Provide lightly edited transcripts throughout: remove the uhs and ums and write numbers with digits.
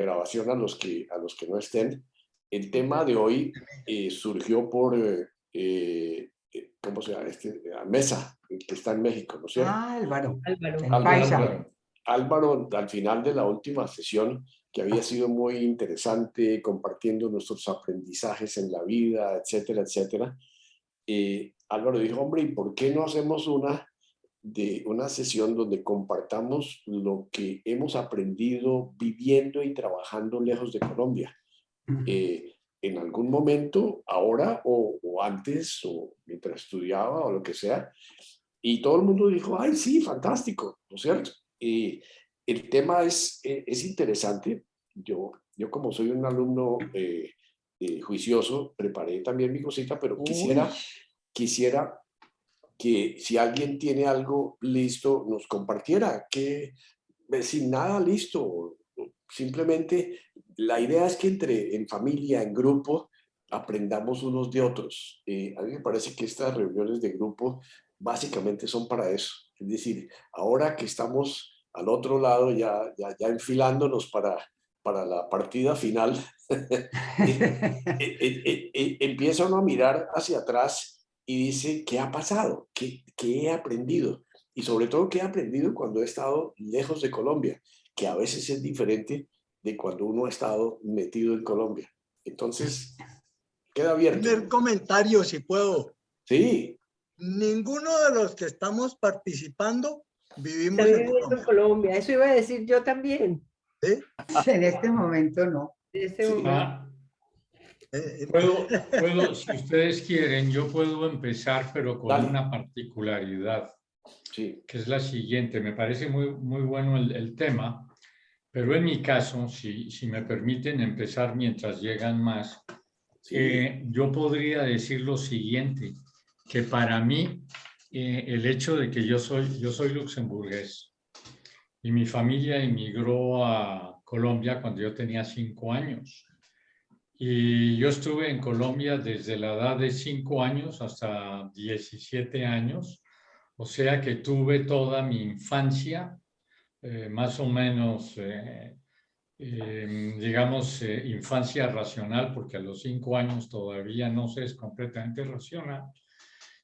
grabación a los que no estén. El tema de hoy surgió por, ¿cómo se llama? Mesa, el que está en México, ¿no es cierto? Ah, Álvaro, Álvaro. el Álvaro, paisa. Álvaro, al final de la última sesión, que había sido muy interesante, compartiendo nuestros aprendizajes en la vida, etcétera, etcétera, Álvaro dijo, hombre, ¿y por qué no hacemos una sesión donde compartamos lo que hemos aprendido viviendo y trabajando lejos de Colombia? En algún momento, ahora o antes, o mientras estudiaba o lo que sea, y todo el mundo dijo, ay, sí, fantástico, ¿no es cierto? El tema es interesante. Yo como soy un alumno juicioso, preparé también mi cosita, pero Uy, quisiera que si alguien tiene algo listo, nos compartiera, que sin nada listo, simplemente la idea es que en familia, en grupo, aprendamos unos de otros. A mí me parece que estas reuniones de grupo básicamente son para eso. Es decir, ahora que estamos al otro lado, ya enfilándonos para la partida final, empieza uno a mirar hacia atrás y dice, ¿qué ha pasado? ¿Qué he aprendido? Y sobre todo, ¿qué he aprendido cuando he estado lejos de Colombia? Que a veces es diferente de cuando uno ha estado metido en Colombia. Entonces, queda abierto. Primer comentario, si puedo. Sí, Ninguno de los que estamos participando Está vivimos en viviendo en Colombia. Colombia. Eso iba a decir yo también. ¿Sí? en este momento no. En ese sí. momento. Si ustedes quieren, yo puedo empezar, pero con Dale. una particularidad, Sí, que es la siguiente. Me parece muy bueno el tema, pero en mi caso, si me permiten empezar mientras llegan más, sí. yo podría decir lo siguiente, que para mí, el hecho de que yo soy luxemburgués y mi familia emigró a Colombia cuando yo tenía 5 años. Y yo estuve en Colombia desde la edad de 5 años hasta 17 años, o sea que tuve toda mi infancia, más o menos, digamos, infancia racional, porque a los 5 años todavía no se es completamente racional.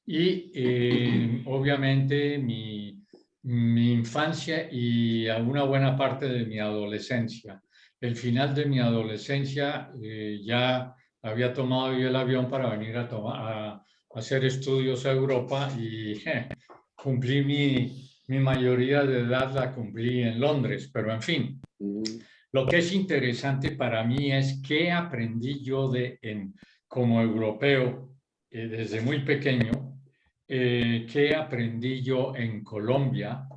Y obviamente mi infancia y alguna buena parte de mi adolescencia. El final de mi adolescencia ya había tomado yo el avión para venir a hacer estudios a Europa y cumplí mi mayoría de edad, la cumplí en Londres, pero en fin. Lo que es interesante para mí es qué aprendí yo como europeo desde muy pequeño, qué aprendí yo en Colombia,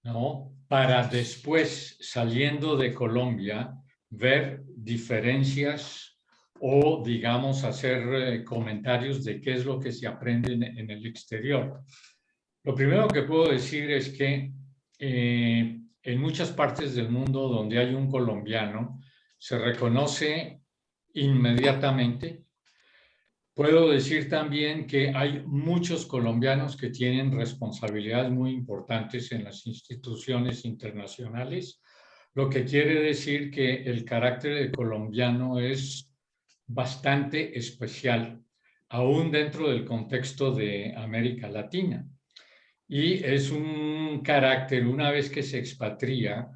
¿no? Para después, saliendo de Colombia, ver diferencias o, digamos, hacer comentarios de qué es lo que se aprende en el exterior. Lo primero que puedo decir es que en muchas partes del mundo donde hay un colombiano, se reconoce inmediatamente. Puedo decir también que hay muchos colombianos que tienen responsabilidades muy importantes en las instituciones internacionales, lo que quiere decir que el carácter del colombiano es bastante especial, aún dentro del contexto de América Latina. Y es un carácter, una vez que se expatria,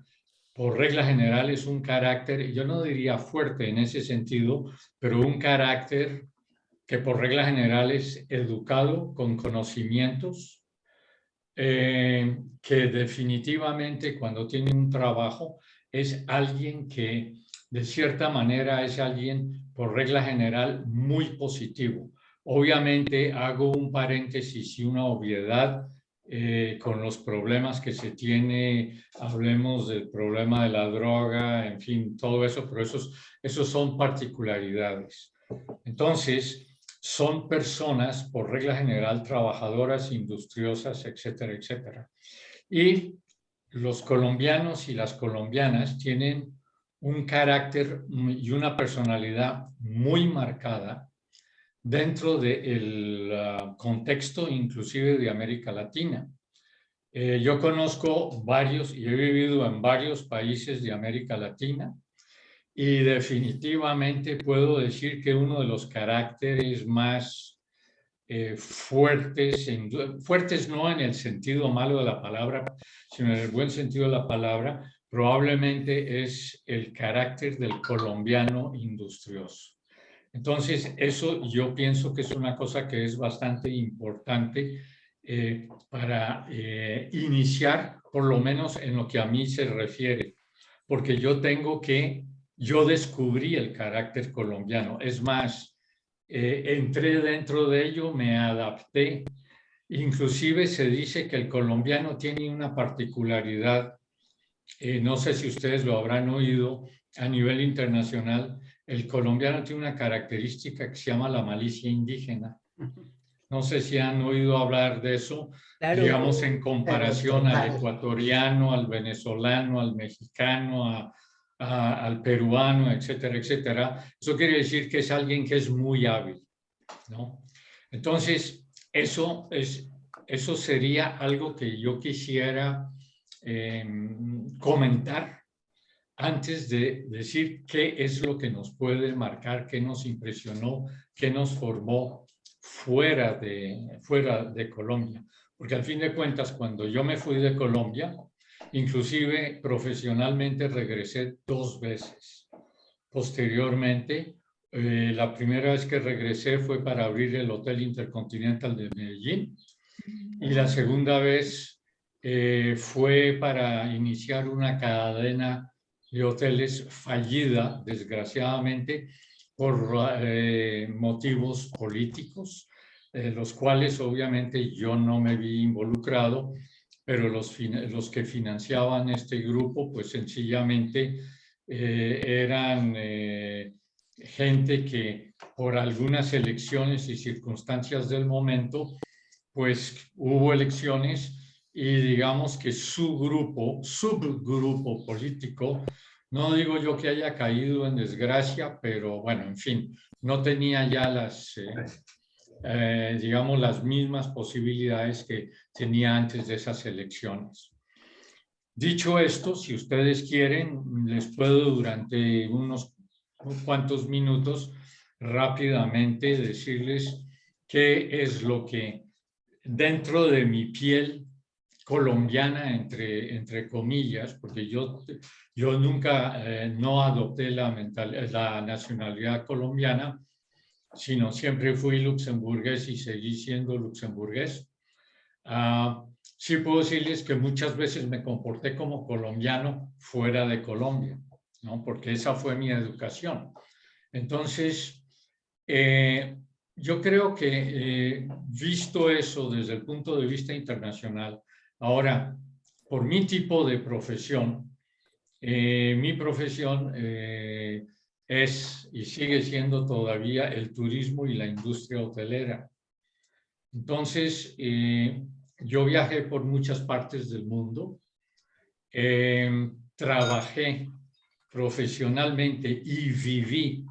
por regla general es un carácter, yo no diría fuerte en ese sentido, pero un carácter que por regla general es educado, con conocimientos, que definitivamente cuando tiene un trabajo es alguien que de cierta manera es alguien por regla general muy positivo. Obviamente hago un paréntesis y una obviedad con los problemas que se tiene, hablemos del problema de la droga, en fin, todo eso, pero esos son particularidades. Entonces, son personas, por regla general, trabajadoras, industriosas, etcétera, etcétera. Y los colombianos y las colombianas tienen un carácter y una personalidad muy marcada dentro del contexto inclusive de América Latina. Yo conozco varios y he vivido en varios países de América Latina y definitivamente puedo decir que uno de los caracteres más fuertes, fuertes no en el sentido malo de la palabra, sino en el buen sentido de la palabra, probablemente es el carácter del colombiano industrioso. Entonces, eso yo pienso que es una cosa que es bastante importante para iniciar, por lo menos en lo que a mí se refiere, porque yo descubrí el carácter colombiano. Es más, entré dentro de ello, me adapté. Inclusive se dice que el colombiano tiene una particularidad, no sé si ustedes lo habrán oído a nivel internacional, el colombiano tiene una característica que se llama la malicia indígena. No sé si han oído hablar de eso, Claro, digamos en comparación total. al ecuatoriano, al venezolano, al mexicano, al peruano, etcétera, etcétera. Eso quiere decir que es alguien que es muy hábil, ¿no? Entonces, eso sería algo que yo quisiera comentar antes de decir qué es lo que nos puede marcar, qué nos impresionó, qué nos formó fuera de Colombia. Porque al fin de cuentas, cuando yo me fui de Colombia, inclusive profesionalmente regresé 2 veces. Posteriormente, la primera vez que regresé fue para abrir el Hotel Intercontinental de Medellín y la segunda vez fue para iniciar una cadena de hoteles fallida, desgraciadamente, por motivos políticos, los cuales obviamente yo no me vi involucrado, pero los que financiaban este grupo, pues sencillamente eran gente que por algunas elecciones y circunstancias del momento, pues hubo elecciones y digamos que su subgrupo político, no digo yo que haya caído en desgracia, pero bueno, en fin, no tenía ya digamos, las mismas posibilidades que tenía antes de esas elecciones. Dicho esto, si ustedes quieren, les puedo durante unos cuantos minutos rápidamente decirles qué es lo que dentro de mi piel colombiana, entre comillas, porque yo nunca no adopté la nacionalidad colombiana, sino siempre fui luxemburgués y seguí siendo luxemburgués. Sí puedo decirles que muchas veces me comporté como colombiano fuera de Colombia, ¿no? Porque esa fue mi educación. Entonces, yo creo que visto eso desde el punto de vista internacional, ahora, por mi tipo de profesión, mi profesión es y sigue siendo todavía el turismo y la industria hotelera. Entonces, yo viajé por muchas partes del mundo, trabajé profesionalmente y viví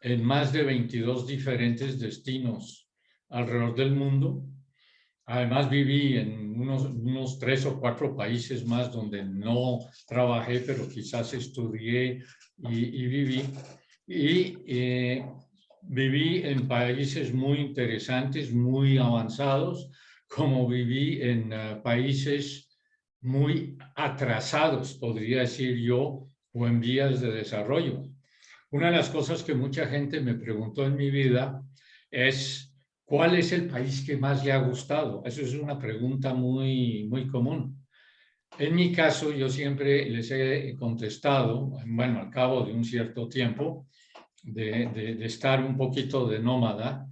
en más de 22 diferentes destinos alrededor del mundo. Además, viví en unos 3 o 4 países más donde no trabajé, pero quizás estudié y viví. Y viví en países muy interesantes, muy avanzados, como viví en países muy atrasados, podría decir yo, o en vías de desarrollo. Una de las cosas que mucha gente me preguntó en mi vida es ¿cuál es el país que más le ha gustado? Eso es una pregunta muy, muy común. En mi caso, yo siempre les he contestado, bueno, al cabo de un cierto tiempo de estar un poquito de nómada,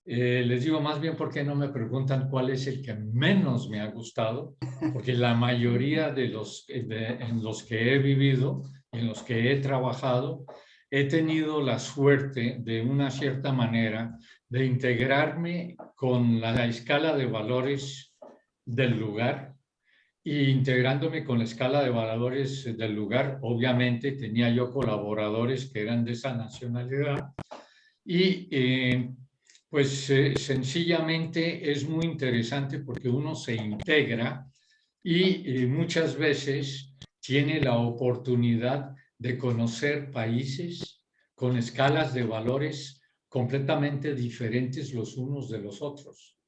les digo más bien por qué no me preguntan cuál es el que menos me ha gustado, porque la mayoría de en los que he vivido, en los que he trabajado, he tenido la suerte de una cierta manera de integrarme con la escala de valores del lugar e integrándome con la escala de valores del lugar. Obviamente tenía yo colaboradores que eran de esa nacionalidad y pues sencillamente es muy interesante porque uno se integra y muchas veces tiene la oportunidad de conocer países con escalas de valores completamente diferentes los unos de los otros.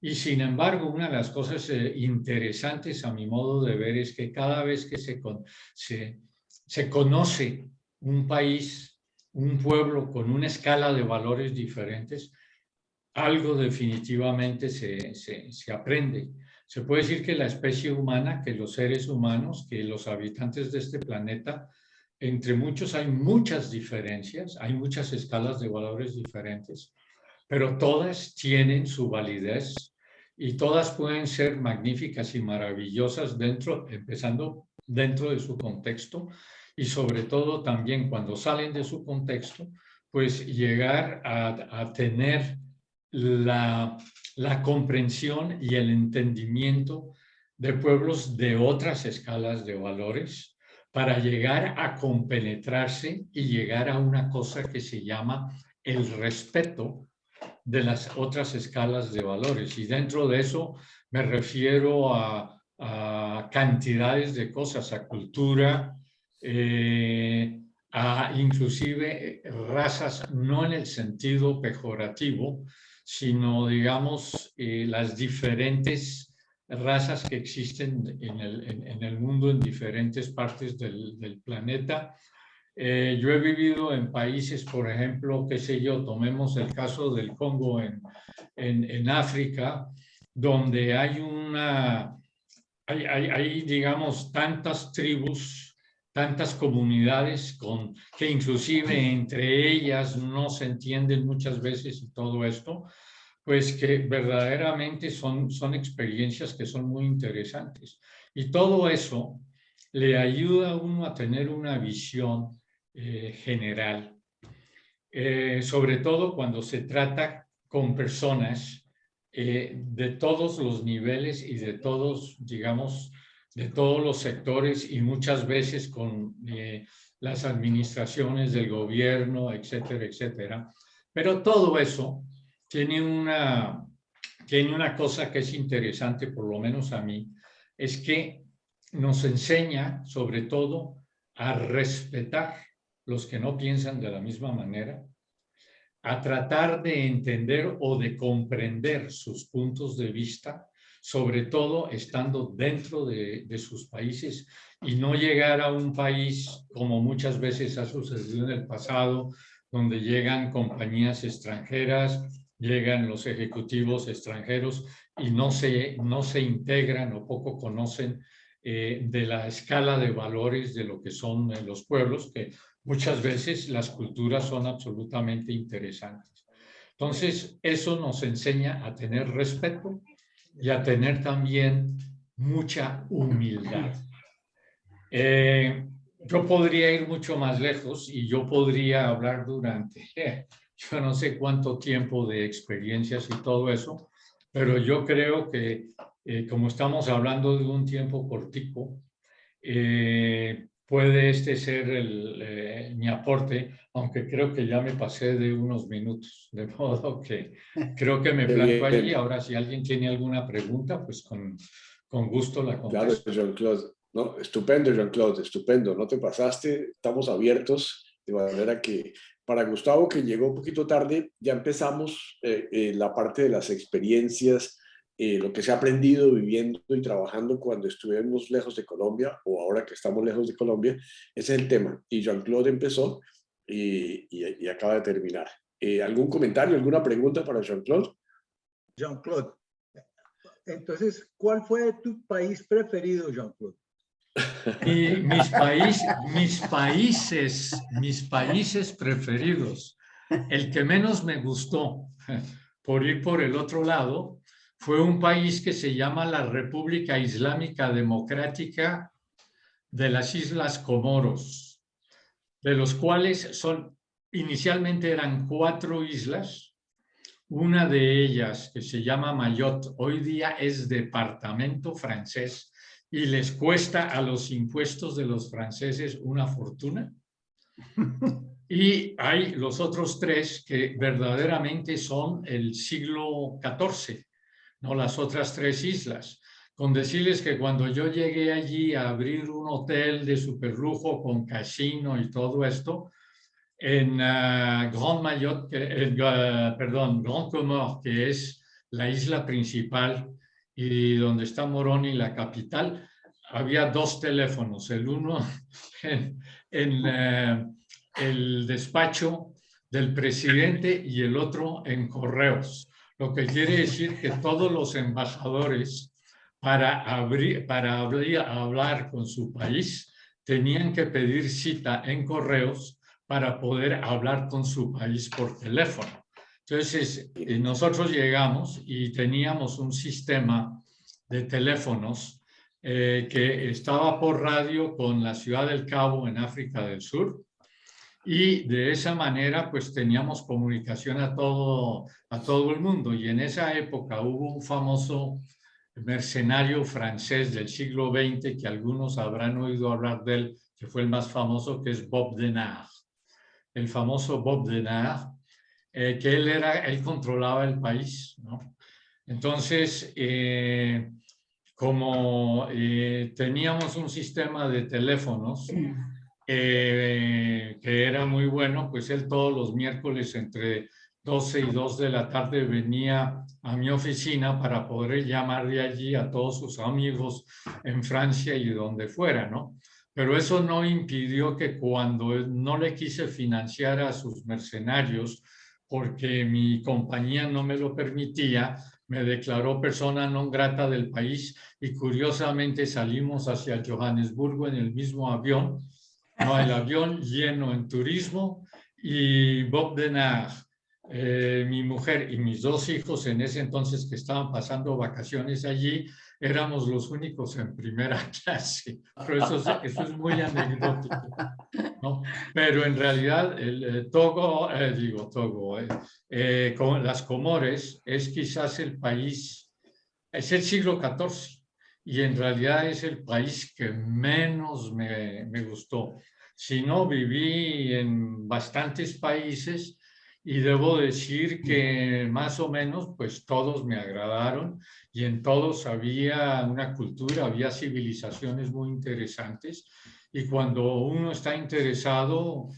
Y sin embargo, una de las cosas interesantes a mi modo de ver es que cada vez que se conoce un país, un pueblo con una escala de valores diferentes, algo definitivamente se aprende. Se puede decir que la especie humana, que los seres humanos, que los habitantes de este planeta, entre muchos hay muchas diferencias, hay muchas escalas de valores diferentes, pero todas tienen su validez y todas pueden ser magníficas y maravillosas empezando dentro de su contexto y sobre todo también cuando salen de su contexto, pues llegar a tener la comprensión y el entendimiento de pueblos de otras escalas de valores para llegar a compenetrarse y llegar a una cosa que se llama el respeto de las otras escalas de valores. Y dentro de eso me refiero a cantidades de cosas, a cultura, a inclusive razas, no en el sentido pejorativo, sino, digamos, las diferentes razas que existen en el mundo, en diferentes partes del planeta. Yo he vivido en países, por ejemplo, qué sé yo, tomemos el caso del Congo en África, donde hay, digamos, tantas tribus, tantas comunidades que inclusive entre ellas no se entienden muchas veces y todo esto, pues que verdaderamente son experiencias que son muy interesantes. Y todo eso le ayuda a uno a tener una visión general, sobre todo cuando se trata con personas de todos los niveles y de todos, digamos, de todos los sectores y muchas veces con las administraciones del gobierno, etcétera, etcétera. Pero todo eso tiene una cosa que es interesante, por lo menos a mí, es que nos enseña sobre todo a respetar los que no piensan de la misma manera, a tratar de entender o de comprender sus puntos de vista, sobre todo estando dentro de sus países y no llegar a un país como muchas veces ha sucedido en el pasado, donde llegan compañías extranjeras, llegan los ejecutivos extranjeros y no se integran o poco conocen de la escala de valores de lo que son los pueblos, que muchas veces las culturas son absolutamente interesantes. Entonces, eso nos enseña a tener respeto y a tener también mucha humildad. Yo podría ir mucho más lejos y yo podría hablar durante yo no sé cuánto tiempo de experiencias y todo eso, pero yo creo que como estamos hablando de un tiempo cortico, puede ser mi aporte, aunque creo que ya me pasé de unos minutos, de modo que creo que me planto allí. Ahora, si alguien tiene alguna pregunta, pues con gusto la contesto. Claro, Jean-Claude. No, estupendo, Jean-Claude, estupendo. No te pasaste, estamos abiertos, de manera que para Gustavo, que llegó un poquito tarde, ya empezamos la parte de las experiencias, lo que se ha aprendido viviendo y trabajando cuando estuvimos lejos de Colombia o ahora que estamos lejos de Colombia. Ese es el tema. Y Jean-Claude empezó y acaba de terminar. ¿Algún comentario, alguna pregunta para Jean-Claude? Jean-Claude, entonces, ¿cuál fue tu país preferido, Jean-Claude? Mis países preferidos. El que menos me gustó, por ir por el otro lado, fue un país que se llama la República Islámica Democrática de las Islas Comoros, de los cuales inicialmente eran 4 islas. Una de ellas, que se llama Mayotte, hoy día es departamento francés y les cuesta a los impuestos de los franceses una fortuna. Y hay los otros 3 que verdaderamente son el siglo XIV, ¿no? Las otras 3 islas, con decirles que cuando yo llegué allí a abrir un hotel de superlujo con casino y todo esto, en Grand Mayotte, perdón, Grand Comore, que es la isla principal y donde está Moroni, la capital, había 2 teléfonos, el uno en el despacho del presidente y el otro en correos, lo que quiere decir que todos los embajadores para hablar con su país tenían que pedir cita en correos para poder hablar con su país por teléfono. Entonces, nosotros llegamos y teníamos un sistema de teléfonos que estaba por radio con la ciudad del Cabo en África del Sur, y de esa manera pues teníamos comunicación a todo el mundo. Y en esa época hubo un famoso mercenario francés del siglo XX que algunos habrán oído hablar de él, que fue el más famoso, que es Bob Denard. El famoso Bob Denard, que él controlaba el país, ¿no? Entonces, como teníamos un sistema de teléfonos que era muy bueno, pues él todos los miércoles entre 12 y 2 de la tarde venía a mi oficina para poder llamar de allí a todos sus amigos en Francia y donde fuera, ¿no? Pero eso no impidió que cuando no le quise financiar a sus mercenarios, porque mi compañía no me lo permitía, me declaró persona non grata del país, y curiosamente salimos hacia Johannesburgo en el mismo avión, no, el avión lleno en turismo, y Bob Denard, mi mujer y mis 2 hijos en ese entonces que estaban pasando vacaciones allí, éramos los únicos en primera clase. Pero eso es muy anecdótico, ¿no? Pero en realidad el Togo, con las Comores es quizás el país, es el siglo XIV, y en realidad es el país que menos me gustó. Si no, viví en bastantes países y debo decir que más o menos pues todos me agradaron, y en todos había una cultura, había civilizaciones muy interesantes, y cuando uno está interesado,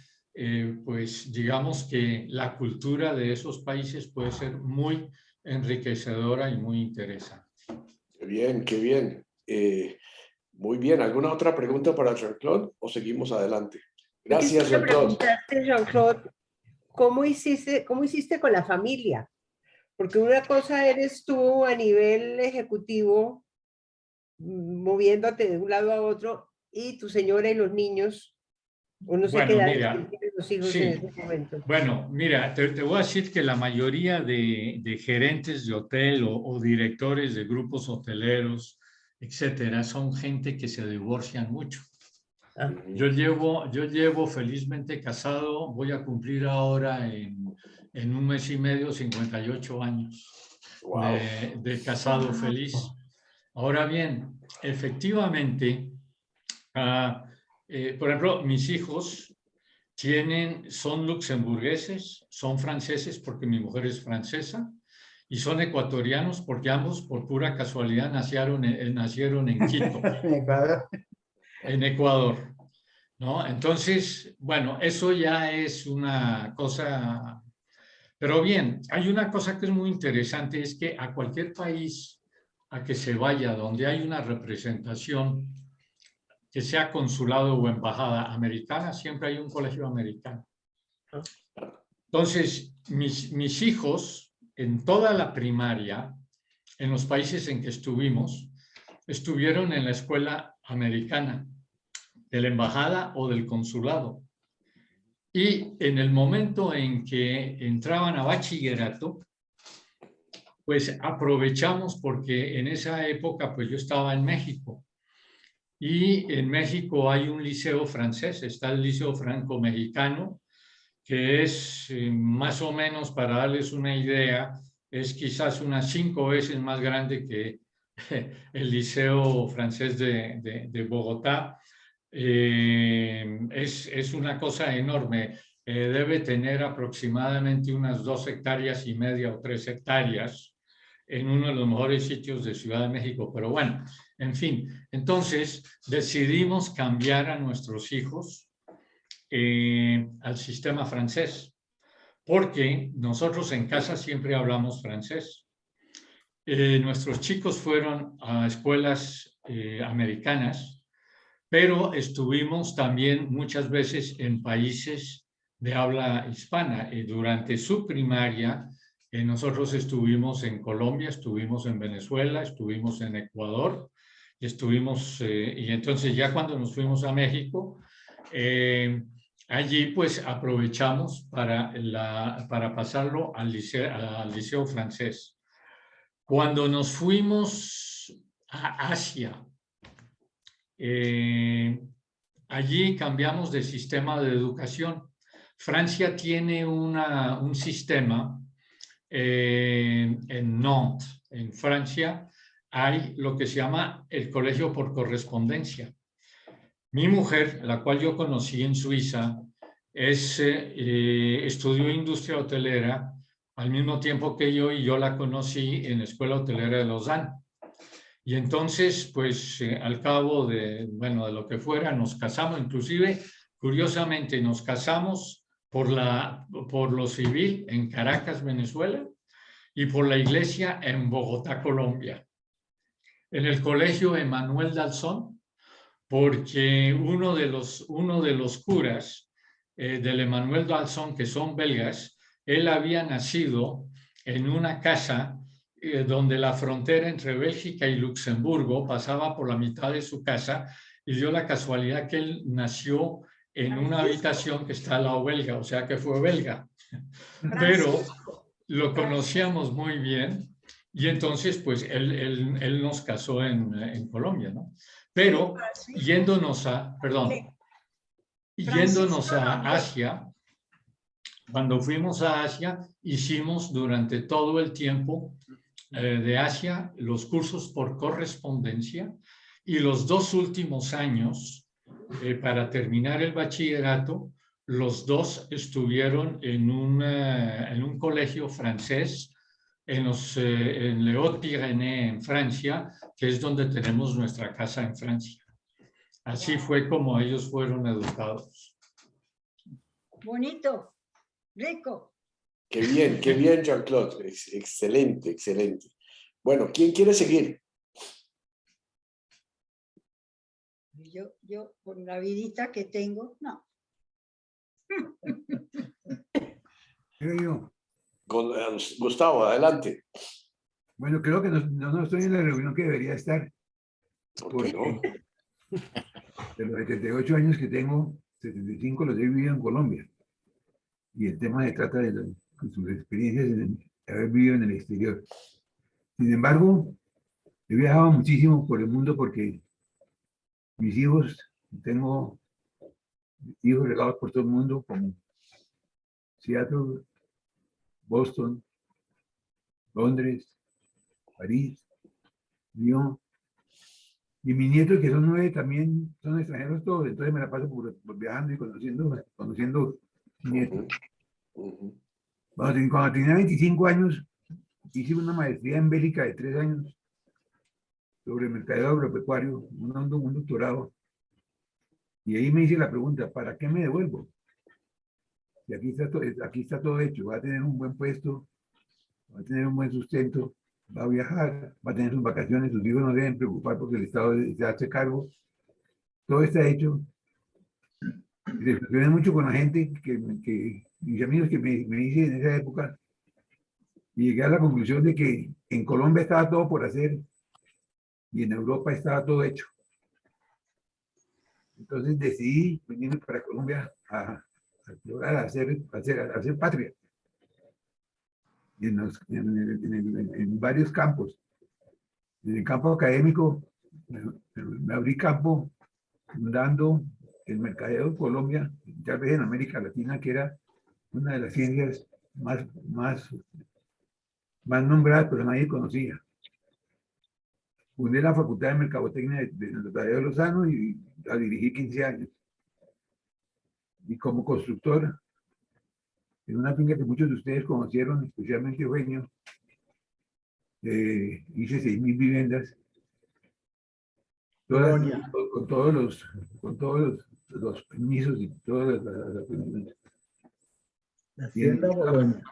pues digamos que la cultura de esos países puede ser muy enriquecedora y muy interesante. Qué bien, qué bien. Muy bien. ¿Alguna otra pregunta para Jean-Claude o seguimos adelante? Gracias, Quisiera Jean-Claude. preguntarte, Jean-Claude, ¿cómo hiciste con la familia? Porque una cosa eres tú a nivel ejecutivo, moviéndote de un lado a otro, y tu señora y los niños, o no sé qué Bueno, edad mira, tienen los hijos sí. en ese momento. Bueno, mira, te voy a decir que la mayoría de gerentes de hotel o directores de grupos hoteleros, etcétera, son gente que se divorcian mucho. Ah. Yo llevo felizmente casado, voy a cumplir ahora en un mes y medio 58 años Wow. de casado feliz. Ahora bien, efectivamente, por ejemplo, mis hijos son luxemburgueses, son franceses porque mi mujer es francesa, y son ecuatorianos porque ambos, por pura casualidad, nacieron en Quito, En Ecuador. en Ecuador, ¿no? Entonces, bueno, eso ya es una cosa. Pero bien, hay una cosa que es muy interesante, es que a cualquier país a que se vaya donde hay una representación, que sea consulado o embajada americana, siempre hay un colegio americano. Entonces, mis hijos, en toda la primaria, en los países en que estuvieron en la escuela americana, de la embajada o del consulado. Y en el momento en que entraban a bachillerato, pues aprovechamos, porque en esa época pues yo estaba en México. Y en México hay un liceo francés, está el Liceo Franco-Mexicano, que es más o menos, para darles una idea, es quizás unas 5 veces más grande que el Liceo Francés de Bogotá. Es una cosa enorme. Debe tener aproximadamente unas 2,5 hectáreas o 3 hectáreas. en uno de los mejores sitios de Ciudad de México. Pero bueno, en fin, entonces decidimos cambiar a nuestros hijos al sistema francés, porque nosotros en casa siempre hablamos francés. Nuestros chicos fueron a escuelas americanas, pero estuvimos también muchas veces en países de habla hispana. Durante su primaria, nosotros estuvimos en Colombia, estuvimos en Venezuela, estuvimos en Ecuador, y entonces ya cuando nos fuimos a México, allí pues aprovechamos para pasarlo al liceo francés. Cuando nos fuimos a Asia, allí cambiamos de sistema de educación. Francia tiene un sistema en Nantes, en Francia, hay lo que se llama el colegio por correspondencia. Mi mujer, la cual yo conocí en Suiza, estudió industria hotelera al mismo tiempo que yo, y yo la conocí en la Escuela Hotelera de Lausanne. Y entonces, pues, al cabo de lo que fuera, nos casamos. Inclusive, curiosamente, nos casamos por lo civil en Caracas, Venezuela, y por la iglesia en Bogotá, Colombia. En el colegio Emanuel Dalzón, porque uno de los curas del Emanuel Dalzón, que son belgas, él había nacido en una casa donde la frontera entre Bélgica y Luxemburgo pasaba por la mitad de su casa, y dio la casualidad que él nació en una habitación que está al lado belga, o sea que fue belga. Pero lo conocíamos muy bien, y entonces pues él nos casó en Colombia, ¿no? Pero yéndonos a Asia, cuando fuimos a Asia, hicimos durante todo el tiempo de Asia los cursos por correspondencia, y los 2 últimos años, para terminar el bachillerato, los 2 estuvieron en un colegio francés en Les Hauts-Pyrénées, en Francia, que es donde tenemos nuestra casa en Francia. Así fue como ellos fueron educados. Bonito, rico. Qué bien, Jean-Claude. Excelente, excelente. Bueno, ¿quién quiere seguir? Yo, por la vidita que tengo, no. Yo. Gustavo, adelante. Bueno, creo que no estoy en la reunión que debería estar. ¿Por qué no? De los 78 años que tengo, 75 los he vivido en Colombia. Y el tema se trata de sus experiencias de haber vivido en el exterior. Sin embargo, he viajado muchísimo por el mundo porque mis hijos, tengo hijos regados por todo el mundo, como Seattle, Boston, Londres, París, Lyon. Y mis nietos, que son 9, también son extranjeros todos, entonces me la paso por viajando y conociendo nietos. Cuando tenía 25 años, hice una maestría en Bélgica de 3 años sobre mercadeo agropecuario, un doctorado. Y ahí me hice la pregunta, ¿para qué me devuelvo? Y aquí está todo hecho, va a tener un buen puesto, va a tener un buen sustento, va a viajar, va a tener sus vacaciones, sus hijos no deben preocupar porque el Estado se hace cargo. Todo está hecho. Y reflexioné mucho con la gente, mis amigos que me hice en esa época, y llegué a la conclusión de que en Colombia estaba todo por hacer y en Europa estaba todo hecho. Entonces decidí venirme para Colombia a explorar, a hacer patria. En varios campos. En el campo académico, me abrí campo fundando el mercadeo de Colombia, tal vez en América Latina, que era una de las ciencias más nombradas, pero nadie conocía. Fundé la Facultad de Mercadotecnia de Tadeo Lozano y la dirigí 15 años. Y como constructor, en una finca que muchos de ustedes conocieron, especialmente Eugenio, hice 6.000 viviendas, todas, Bolonia. con todos los permisos y todas las La y en Hacienda Bolonia.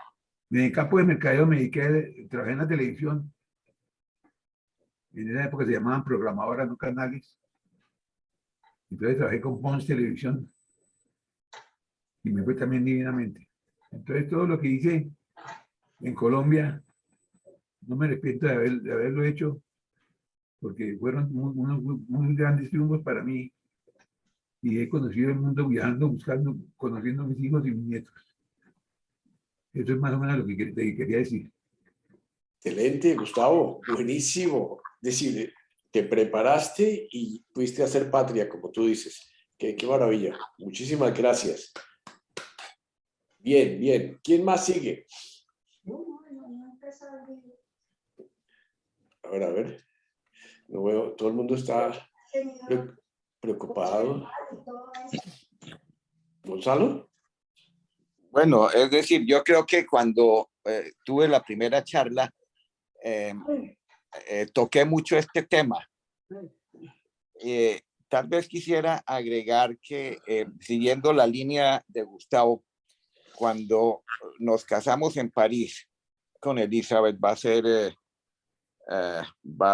Excelente, Gustavo, buenísimo. Es decir, te preparaste y pudiste hacer patria, como tú dices. Qué maravilla. Muchísimas gracias. Bien, bien. ¿Quién más sigue? A ver. No veo, todo el mundo está preocupado. ¿Gonzalo? Bueno, es decir, yo creo que cuando tuve la primera charla, toqué mucho este tema. Tal vez quisiera agregar que, siguiendo la línea de Gustavo, cuando nos casamos en París con Elizabeth, va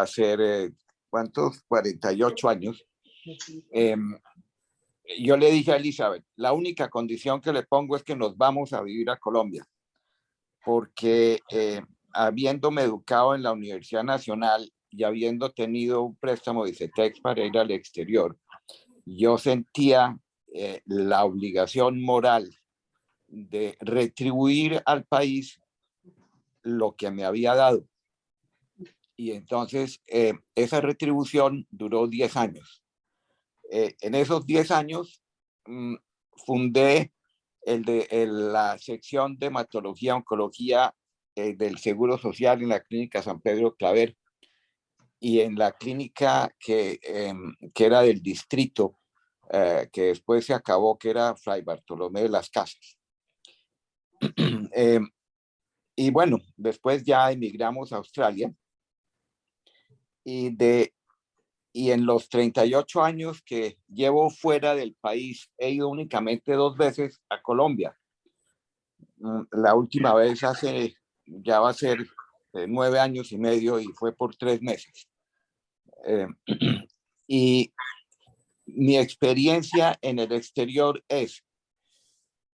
a ser ¿cuántos? 48 años. Yo le dije a Elizabeth, la única condición que le pongo es que nos vamos a vivir a Colombia, porque habiéndome educado en la Universidad Nacional y habiendo tenido un préstamo de ICETEX para ir al exterior, yo sentía la obligación moral de retribuir al país lo que me había dado. Y entonces esa retribución duró 10 años. En esos 10 años fundé la sección de hematología oncología del Seguro Social en la clínica San Pedro Claver y en la clínica que era del distrito, que después se acabó, que era Fray Bartolomé de las Casas. Y bueno, después ya emigramos a Australia y en los 38 años que llevo fuera del país, he ido únicamente 2 veces a Colombia. La última vez ya va a ser 9 años y medio y fue por 3 meses. Y mi experiencia en el exterior es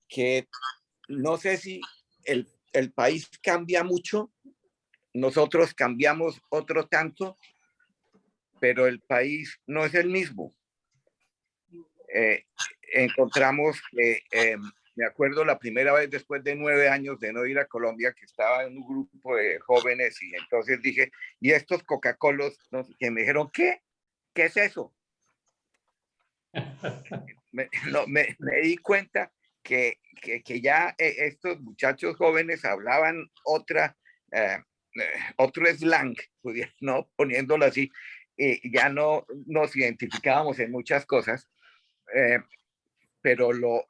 que no sé si el país cambia mucho, nosotros cambiamos otro tanto, pero el país no es el mismo. Encontramos que, me acuerdo la primera vez después de 9 años de no ir a Colombia, que estaba en un grupo de jóvenes y entonces dije, ¿y estos Coca-Colas? Que me dijeron, ¿qué? ¿Qué es eso? me di cuenta que ya estos muchachos jóvenes hablaban otro slang, ¿no? Poniéndolo así, ya no nos identificábamos en muchas cosas, pero lo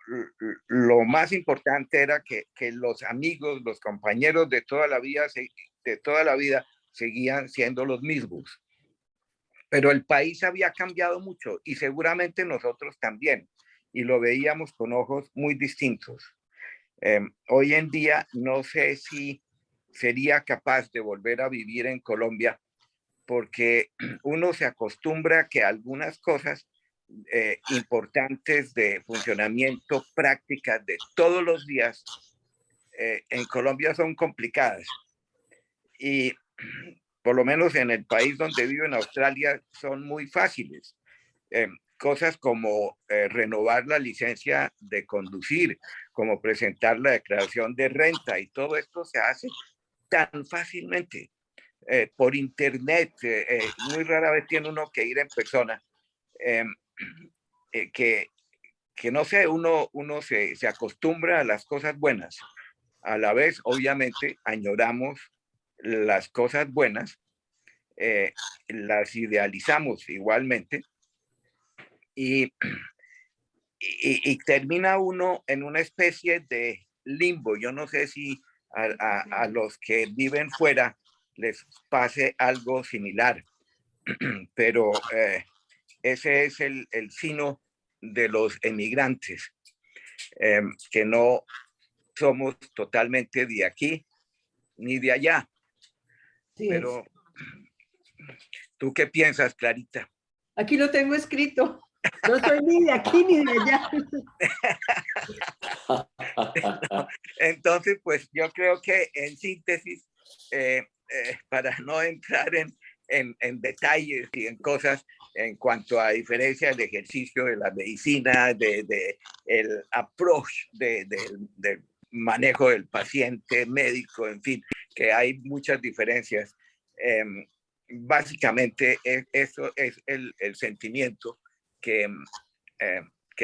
más importante era que los amigos, los compañeros de toda la vida seguían siendo los mismos. Pero el país había cambiado mucho y seguramente nosotros también, y lo veíamos con ojos muy distintos. Hoy en día no sé si sería capaz de volver a vivir en Colombia porque uno se acostumbra a que algunas cosas importantes de funcionamiento, prácticas de todos los días, en Colombia son complicadas. Y por lo menos en el país donde vivo, en Australia, son muy fáciles. Cosas como renovar la licencia de conducir, como presentar la declaración de renta, y todo esto se hace tan fácilmente por internet. Muy rara vez tiene uno que ir en persona. Que no sé, uno se acostumbra a las cosas buenas. A la vez, obviamente, añoramos las cosas buenas, las idealizamos igualmente y termina uno en una especie de limbo. Yo no sé si a los que viven fuera les pase algo similar. Pero ese es el sino de los emigrantes, que no somos totalmente de aquí ni de allá. Sí, Pero, ¿tú qué piensas, Clarita? aquí lo tengo escrito. No soy ni de aquí ni de allá. Entonces, pues yo creo que en síntesis, para no entrar en detalles y en cosas en cuanto a diferencia del ejercicio de la medicina, de el approach del manejo del paciente, médico, en fin, que hay muchas diferencias. Básicamente eso es el sentimiento que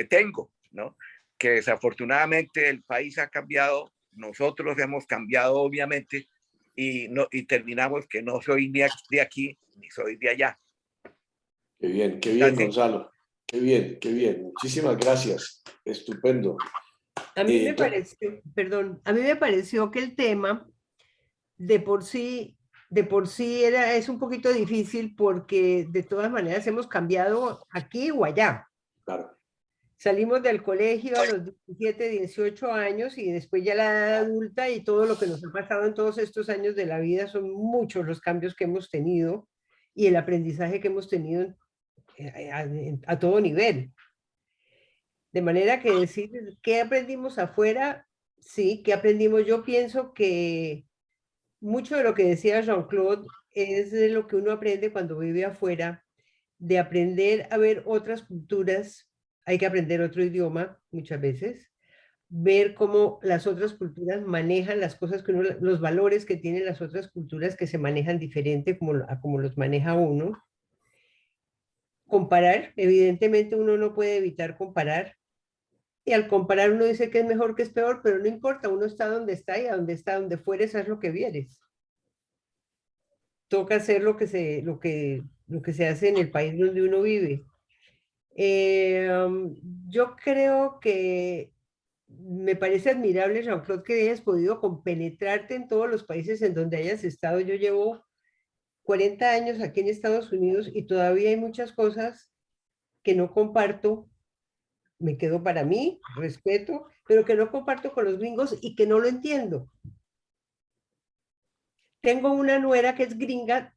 tengo, ¿no? Que desafortunadamente el país ha cambiado, nosotros hemos cambiado obviamente, y terminamos que no soy ni de aquí ni soy de allá. Qué bien, Gonzalo. Qué bien, qué bien. Muchísimas gracias. Estupendo. A mí me pareció, perdón, a mí me pareció que el tema de por sí es un poquito difícil porque de todas maneras hemos cambiado aquí o allá. Claro. Salimos del colegio a los 17, 18 años y después ya la edad adulta y todo lo que nos ha pasado en todos estos años de la vida son muchos los cambios que hemos tenido y el aprendizaje que hemos tenido a todo nivel. De manera que decir qué aprendimos afuera, sí, qué aprendimos. Yo pienso que mucho de lo que decía Jean-Claude es de lo que uno aprende cuando vive afuera, de aprender a ver otras culturas. Hay que aprender otro idioma muchas veces, ver cómo las otras culturas manejan las cosas, que uno, los valores que tienen las otras culturas que se manejan diferente como los maneja uno. Comparar, evidentemente uno no puede evitar comparar. Y al comparar uno dice que es mejor, que es peor, pero no importa, uno está donde está y a donde está, donde fueres, haz lo que vieres. Toca hacer lo que se hace en el país donde uno vive. Yo creo que me parece admirable, Jean-Claude, que hayas podido compenetrarte en todos los países en donde hayas estado. Yo llevo 40 años aquí en Estados Unidos y todavía hay muchas cosas que no comparto. Me quedo para mí, respeto, pero que no comparto con los gringos y que no lo entiendo. Tengo una nuera que es gringa.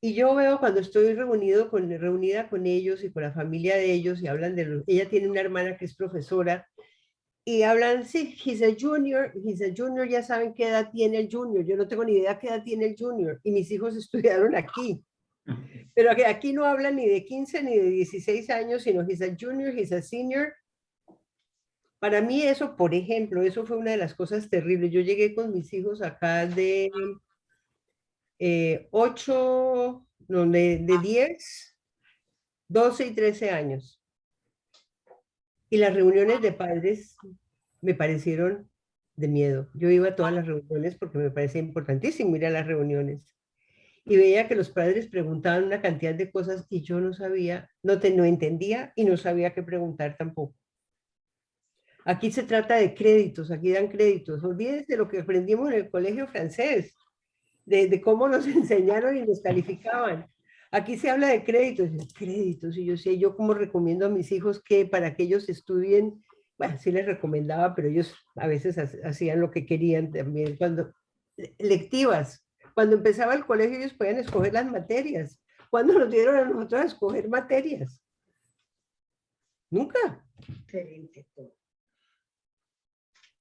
Y yo veo cuando estoy reunida con ellos y con la familia de ellos y hablan ella tiene una hermana que es profesora y hablan, sí, he's a junior, ya saben qué edad tiene el junior. Yo no tengo ni idea qué edad tiene el junior y mis hijos estudiaron aquí. Pero aquí no hablan ni de 15 ni de 16 años, sino he's a junior, he's a senior. Para mí eso, por ejemplo, eso fue una de las cosas terribles. Yo llegué con mis hijos acá de 10, 12 y 13 años. Y las reuniones de padres me parecieron de miedo. Yo iba a todas las reuniones porque me parecía importantísimo ir a las reuniones. Y veía que los padres preguntaban una cantidad de cosas y yo no sabía, no entendía y no sabía qué preguntar tampoco. Aquí se trata de créditos, aquí dan créditos. Olvídense de lo que aprendimos en el colegio francés, de cómo nos enseñaron y nos calificaban. Aquí se habla de créditos, y yo sé, yo como recomiendo a mis hijos que para que ellos estudien, bueno, sí les recomendaba, pero ellos a veces hacían lo que querían también. Lectivas, cuando empezaba el colegio ellos podían escoger las materias. ¿Cuándo nos dieron a nosotros a escoger materias? Nunca. Diferente todo.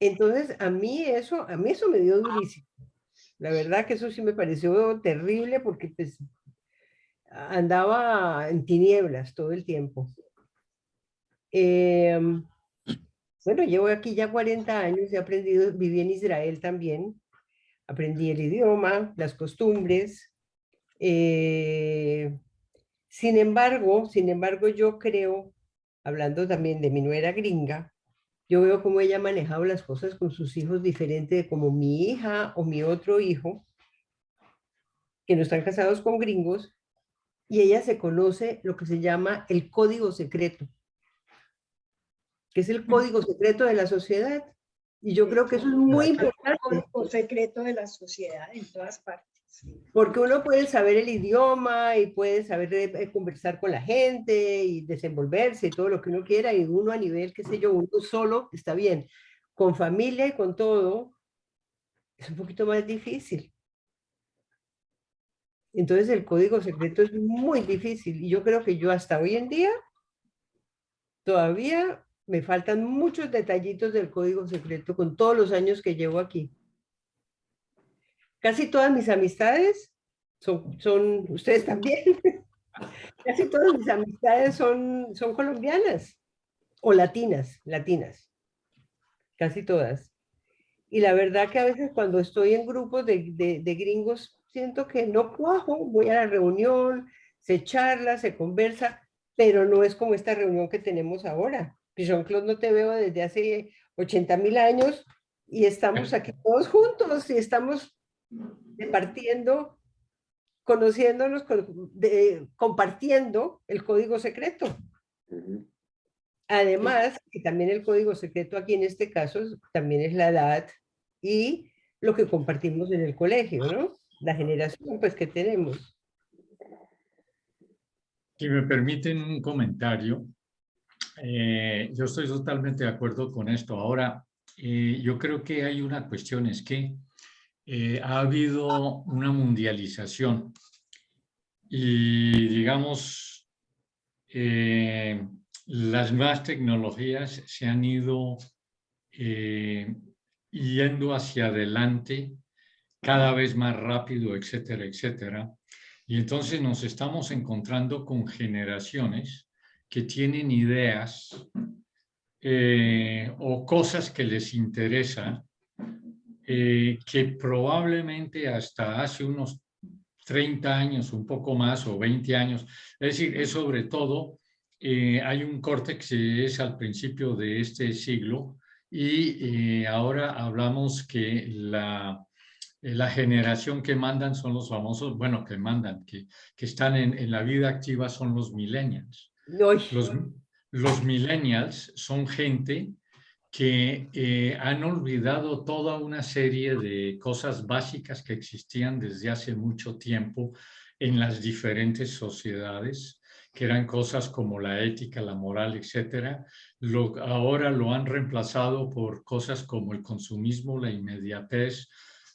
Entonces, a mí eso me dio durísimo. La verdad que eso sí me pareció terrible porque pues andaba en tinieblas todo el tiempo. Bueno, llevo aquí ya 40 años, he aprendido, viví en Israel también, aprendí el idioma, las costumbres. Sin embargo, yo creo, hablando también de mi nuera gringa, yo veo cómo ella ha manejado las cosas con sus hijos diferente de como mi hija o mi otro hijo, que no están casados con gringos, y ella se conoce lo que se llama el código secreto, que es el código secreto de la sociedad. Y yo creo que eso es muy El importante, código secreto de la sociedad en todas partes. porque uno puede saber el idioma y puede saber conversar con la gente y desenvolverse y todo lo que uno quiera, y uno a nivel, qué sé yo, uno solo está bien. Con familia y con todo, es un poquito más difícil. Entonces el código secreto es muy difícil y yo creo que yo hasta hoy en día todavía me faltan muchos detallitos del código secreto con todos los años que llevo aquí. Casi todas mis amistades son ustedes también, casi todas mis amistades son colombianas o latinas, casi todas. Y la verdad que a veces cuando estoy en grupos de gringos, siento que no cuajo, voy a la reunión, se charla, se conversa, pero no es como esta reunión que tenemos ahora. Jean-Claude, no te veo desde hace 80.000 años y estamos aquí todos juntos y estamos departiendo, conociéndonos, compartiendo el código secreto. Además, que también el código secreto aquí en este caso también es la edad y lo que compartimos en el colegio, ¿no? La generación pues que tenemos. Si me permiten un comentario, yo estoy totalmente de acuerdo con esto. Ahora, yo creo que hay una cuestión, es que ha habido una mundialización y, digamos, las nuevas tecnologías se han ido yendo hacia adelante cada vez más rápido, etcétera, etcétera. Y entonces nos estamos encontrando con generaciones que tienen ideas o cosas que les interesan, que probablemente hasta hace unos 30 años, un poco más, o 20 años, es decir, es sobre todo, hay un córtex que es al principio de este siglo y ahora hablamos que la generación que mandan son los famosos, bueno, que mandan, que están en la vida activa son los millennials. Los millennials son gente que han olvidado toda una serie de cosas básicas que existían desde hace mucho tiempo en las diferentes sociedades, que eran cosas como la ética, la moral, etcétera. Ahora lo han reemplazado por cosas como el consumismo, la inmediatez,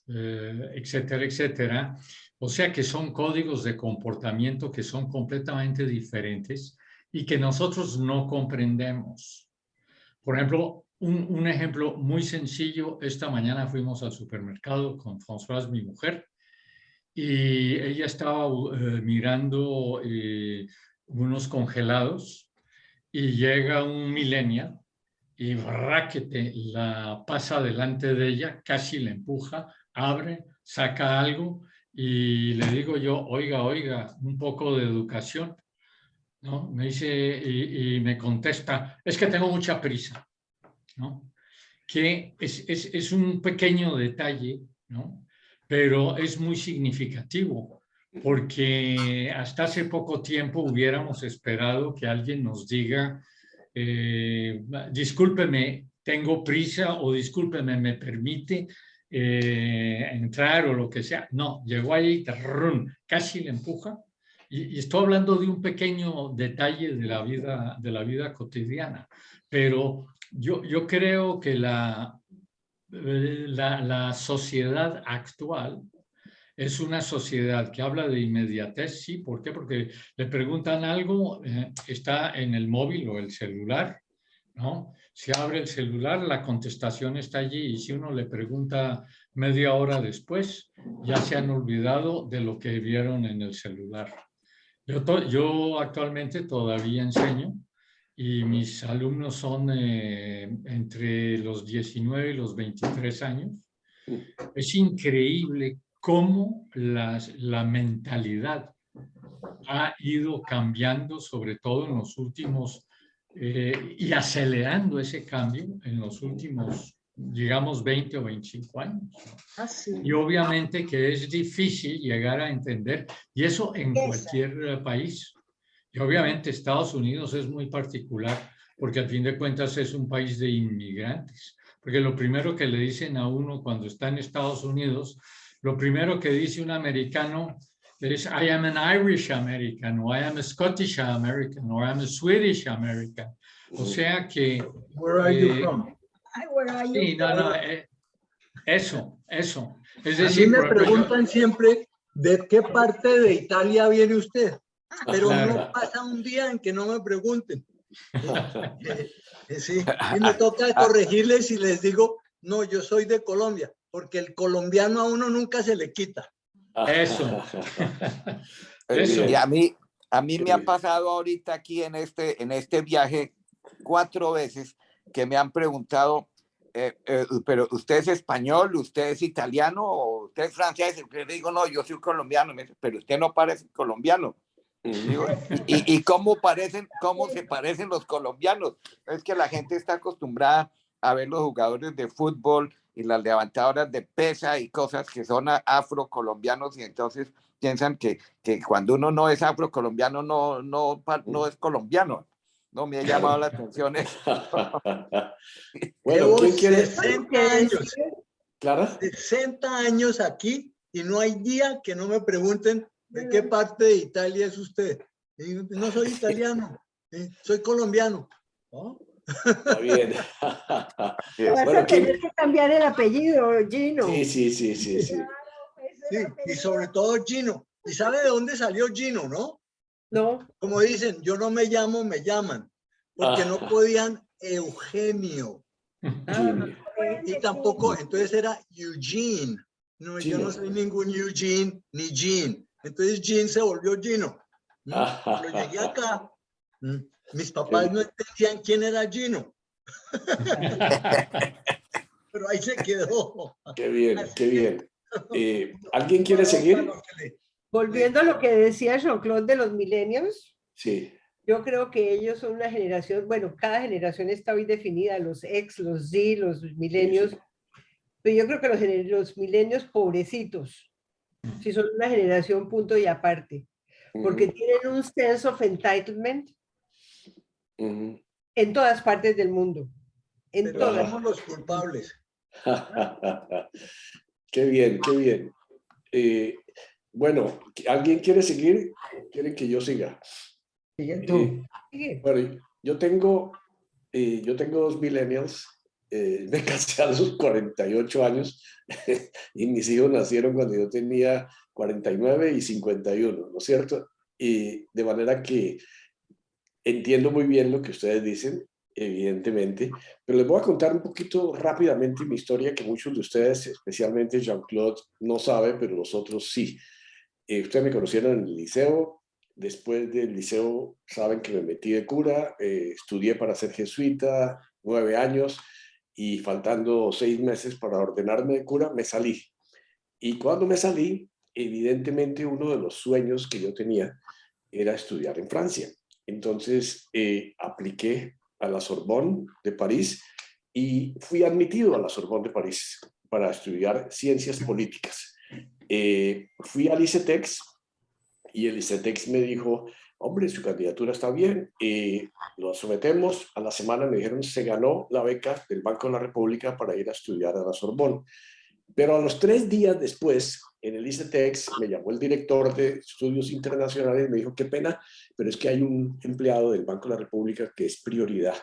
etcétera, etcétera. O sea que son códigos de comportamiento que son completamente diferentes y que nosotros no comprendemos. Por ejemplo, un ejemplo muy sencillo, esta mañana fuimos al supermercado con Françoise, mi mujer, y ella estaba mirando unos congelados y llega un millennial y ráquete, la pasa delante de ella, casi la empuja, abre, saca algo y le digo yo, oiga, un poco de educación, ¿no? Me dice y me contesta, es que tengo mucha prisa, ¿no? Que es un pequeño detalle, ¿no? Pero es muy significativo, porque hasta hace poco tiempo hubiéramos esperado que alguien nos diga, discúlpeme, tengo prisa, o discúlpeme, me permite entrar, o lo que sea. No, llegó ahí, casi le empuja. Y estoy hablando de un pequeño detalle de la vida cotidiana, pero yo creo que la sociedad actual es una sociedad que habla de inmediatez, ¿sí? ¿Por qué? Porque le preguntan algo, está en el móvil o el celular, ¿no? Se abre el celular, la contestación está allí, y si uno le pregunta media hora después, ya se han olvidado de lo que vieron en el celular. Yo actualmente todavía enseño y mis alumnos son entre los 19 y los 23 años. Es increíble cómo la mentalidad ha ido cambiando, sobre todo en los últimos, y acelerando ese cambio en los últimos, digamos, 20 o 25 años. Y obviamente que es difícil llegar a entender, y eso en cualquier país. Y obviamente Estados Unidos es muy particular, porque al fin de cuentas es un país de inmigrantes. porque lo primero que le dicen a uno cuando está en Estados Unidos, lo primero que dice un americano es I am an Irish American, o I am a Scottish American, or I am a Swedish American. O sea que... Where are you from? Ay, where are you Sí, no, from? no, eso. Es A mí decir, me por ejemplo, preguntan siempre de qué parte de Italia viene usted, pero Claro. no pasa un día en que no me pregunten. Sí, y me toca corregirles y les digo, no, yo soy de Colombia, porque el colombiano a uno nunca se le quita. Eso. Eso. Y a mí Qué me ha bien. pasado ahorita aquí en este viaje 4 veces que me han preguntado, pero ¿usted es español, usted es italiano o usted es francés? Y yo digo, no, yo soy colombiano. Me dice, pero usted no parece colombiano. Digo, ¿y cómo se parecen los colombianos? Es que la gente está acostumbrada a ver los jugadores de fútbol y las levantadoras de pesa y cosas que son afrocolombianos, y entonces piensan que cuando uno no es afrocolombiano no es colombiano. No me ha llamado la atención eso. Bueno, Llevo ¿quién quiere? 60 años, ¿Clara? 60 años aquí y no hay día que no me pregunten de qué parte de Italia es usted. Y digo, no soy italiano, soy colombiano. ¿No? Está bien. Vas Bueno, a tener ¿quién? que cambiar el apellido, Gino. Sí. Sí, y sobre todo Gino. ¿Y sabe de dónde salió Gino, no? No, Como dicen, yo no me llamo, me llaman, porque no podían Eugenio. Gino. Y tampoco, entonces era Eugene. No, yo no Gino. soy ningún Eugene ni Jean. Entonces Jean se volvió Gino. Pero llegué acá. Mis papás no entendían quién era Gino. Pero ahí se quedó. Qué bien, Así qué que- bien. ¿Alguien quiere seguir? volviendo a lo que decía Jean-Claude de los millennials, Sí. yo creo que ellos son una generación, bueno, cada generación está hoy definida, los X, los Z, los millennials, Sí. pero yo creo que los millennials pobrecitos, sí son una generación punto y aparte, porque tienen un sense of entitlement Ujú. en todas partes del mundo, en Pero todas. somos los culpables. Qué bien, qué bien. Bueno, ¿alguien quiere seguir? ¿Quieren que yo siga? Sigue tú. Sigue. Bueno, yo tengo 2 millennials. Me casé a los 48 años y mis hijos nacieron cuando yo tenía 49 y 51, ¿no es cierto? Y de manera que entiendo muy bien lo que ustedes dicen, evidentemente, pero les voy a contar un poquito rápidamente mi historia que muchos de ustedes, especialmente Jean-Claude, no sabe, pero los otros sí. Ustedes me conocieron en el liceo. Después del liceo saben que me metí de cura, estudié para ser jesuita 9 años y faltando 6 meses para ordenarme de cura me salí. Y cuando me salí, evidentemente uno de los sueños que yo tenía era estudiar en Francia. Entonces apliqué a la Sorbonne de París y fui admitido a la Sorbonne de París para estudiar ciencias políticas. Fui al ICETEX y el ICETEX me dijo, hombre, su candidatura está bien, lo sometemos. A la semana me dijeron, se ganó la beca del Banco de la República para ir a estudiar a la Sorbonne. Pero a los 3 días después, en el ICETEX, me llamó el director de estudios internacionales y me dijo, qué pena, pero es que hay un empleado del Banco de la República que es prioridad.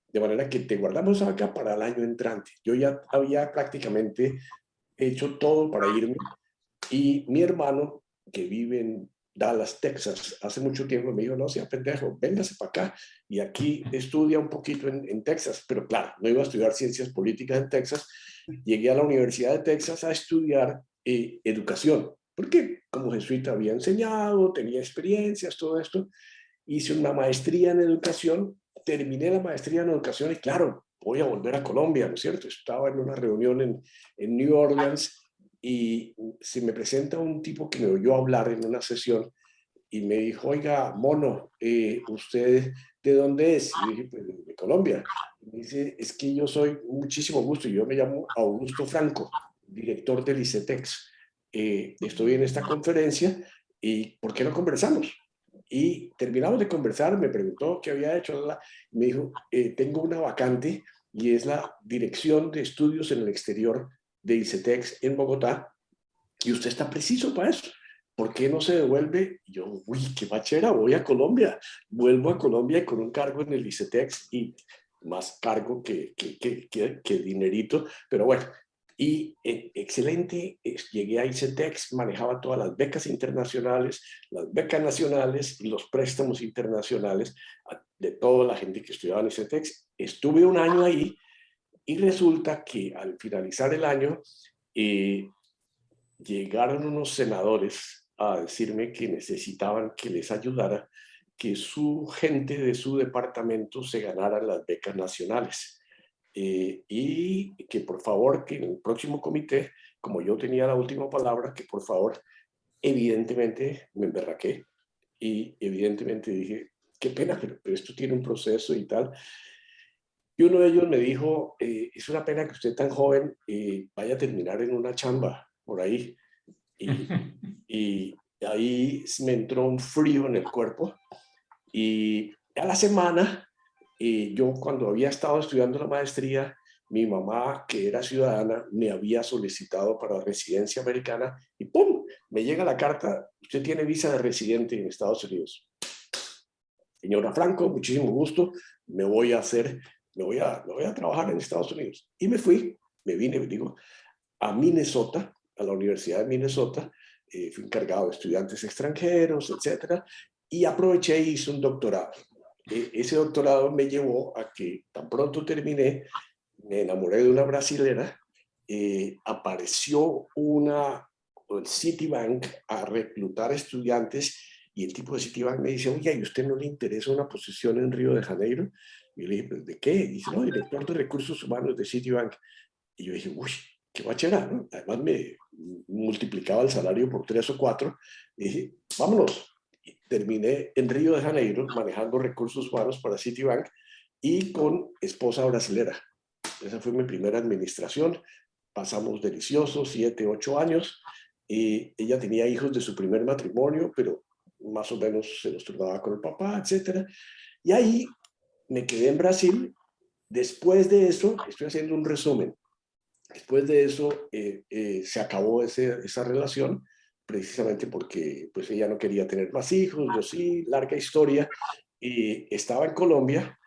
De manera que te guardamos acá para el año entrante. Yo ya había prácticamente hecho todo para irme y mi hermano, que vive en Dallas, Texas, hace mucho tiempo me dijo, no sea pendejo, véngase para acá y aquí estudia un poquito en Texas. Pero claro, no iba a estudiar ciencias políticas en Texas. Llegué a la Universidad de Texas a estudiar educación, porque como jesuita había enseñado, tenía experiencias, todo esto. Hice una maestría en educación, terminé la maestría en educación y claro, voy a volver a Colombia, ¿no es cierto? Estaba en una reunión en New Orleans y se me presenta un tipo que me oyó hablar en una sesión y me dijo, oiga, mono, ¿usted de dónde es? Y yo dije, pues de Colombia. Y me dice, es que yo soy, muchísimo gusto, yo me llamo Augusto Franco, director del ICETEX. Estoy en esta conferencia y ¿por qué no conversamos? Y terminamos de conversar, me preguntó qué había hecho, me dijo, tengo una vacante y es la Dirección de Estudios en el Exterior de ICETEX en Bogotá, y usted está preciso para eso. ¿Por qué no se devuelve? Y yo, uy, qué bachera, voy a Colombia. Vuelvo a Colombia con un cargo en el ICETEX y más cargo que dinerito, pero bueno. Y excelente, llegué a ICETEX, manejaba todas las becas internacionales, las becas nacionales y los préstamos internacionales de toda la gente que estudiaba en ICETEX. Estuve un año ahí y resulta que al finalizar el año llegaron unos senadores a decirme que necesitaban que les ayudara, que su gente de su departamento se ganara las becas nacionales. Y que por favor, que en el próximo comité, como yo tenía la última palabra, que por favor, evidentemente me emberraqué y evidentemente dije, qué pena, pero esto tiene un proceso y tal. Y uno de ellos me dijo, es una pena que usted tan joven vaya a terminar en una chamba por ahí. Y ahí me entró un frío en el cuerpo y a la semana, yo cuando había estado estudiando la maestría, mi mamá, que era ciudadana, me había solicitado para residencia americana y ¡pum! Me llega la carta, usted tiene visa de residente en Estados Unidos. Señora Franco, muchísimo gusto, me voy a trabajar en Estados Unidos. Y me fui, me vine, digo, a Minnesota, a la Universidad de Minnesota, fui encargado de estudiantes extranjeros, etcétera, y aproveché y hice un doctorado. Ese doctorado me llevó a que tan pronto terminé, me enamoré de una brasilera, apareció el Citibank a reclutar estudiantes y el tipo de Citibank me dice, oye, ¿y usted no le interesa una posición en Río de Janeiro? Y yo le dije, ¿pero de qué? Y dice, no, director de recursos humanos de Citibank. Y yo dije, uy, qué bachera, ¿no? Además me multiplicaba el salario por 3 o 4. Y dije, vámonos. Y terminé en Río de Janeiro manejando recursos humanos para Citibank y con esposa brasilera. Esa fue mi primera administración. Pasamos deliciosos, 7, 8 años. Y ella tenía hijos de su primer matrimonio, pero más o menos se los turnaba con el papá, etcétera. Y ahí me quedé en Brasil. Después de eso, estoy haciendo un resumen. Después de eso se acabó esa relación, precisamente porque pues, ella no quería tener más hijos, yo sí, larga historia. Y estaba en Colombia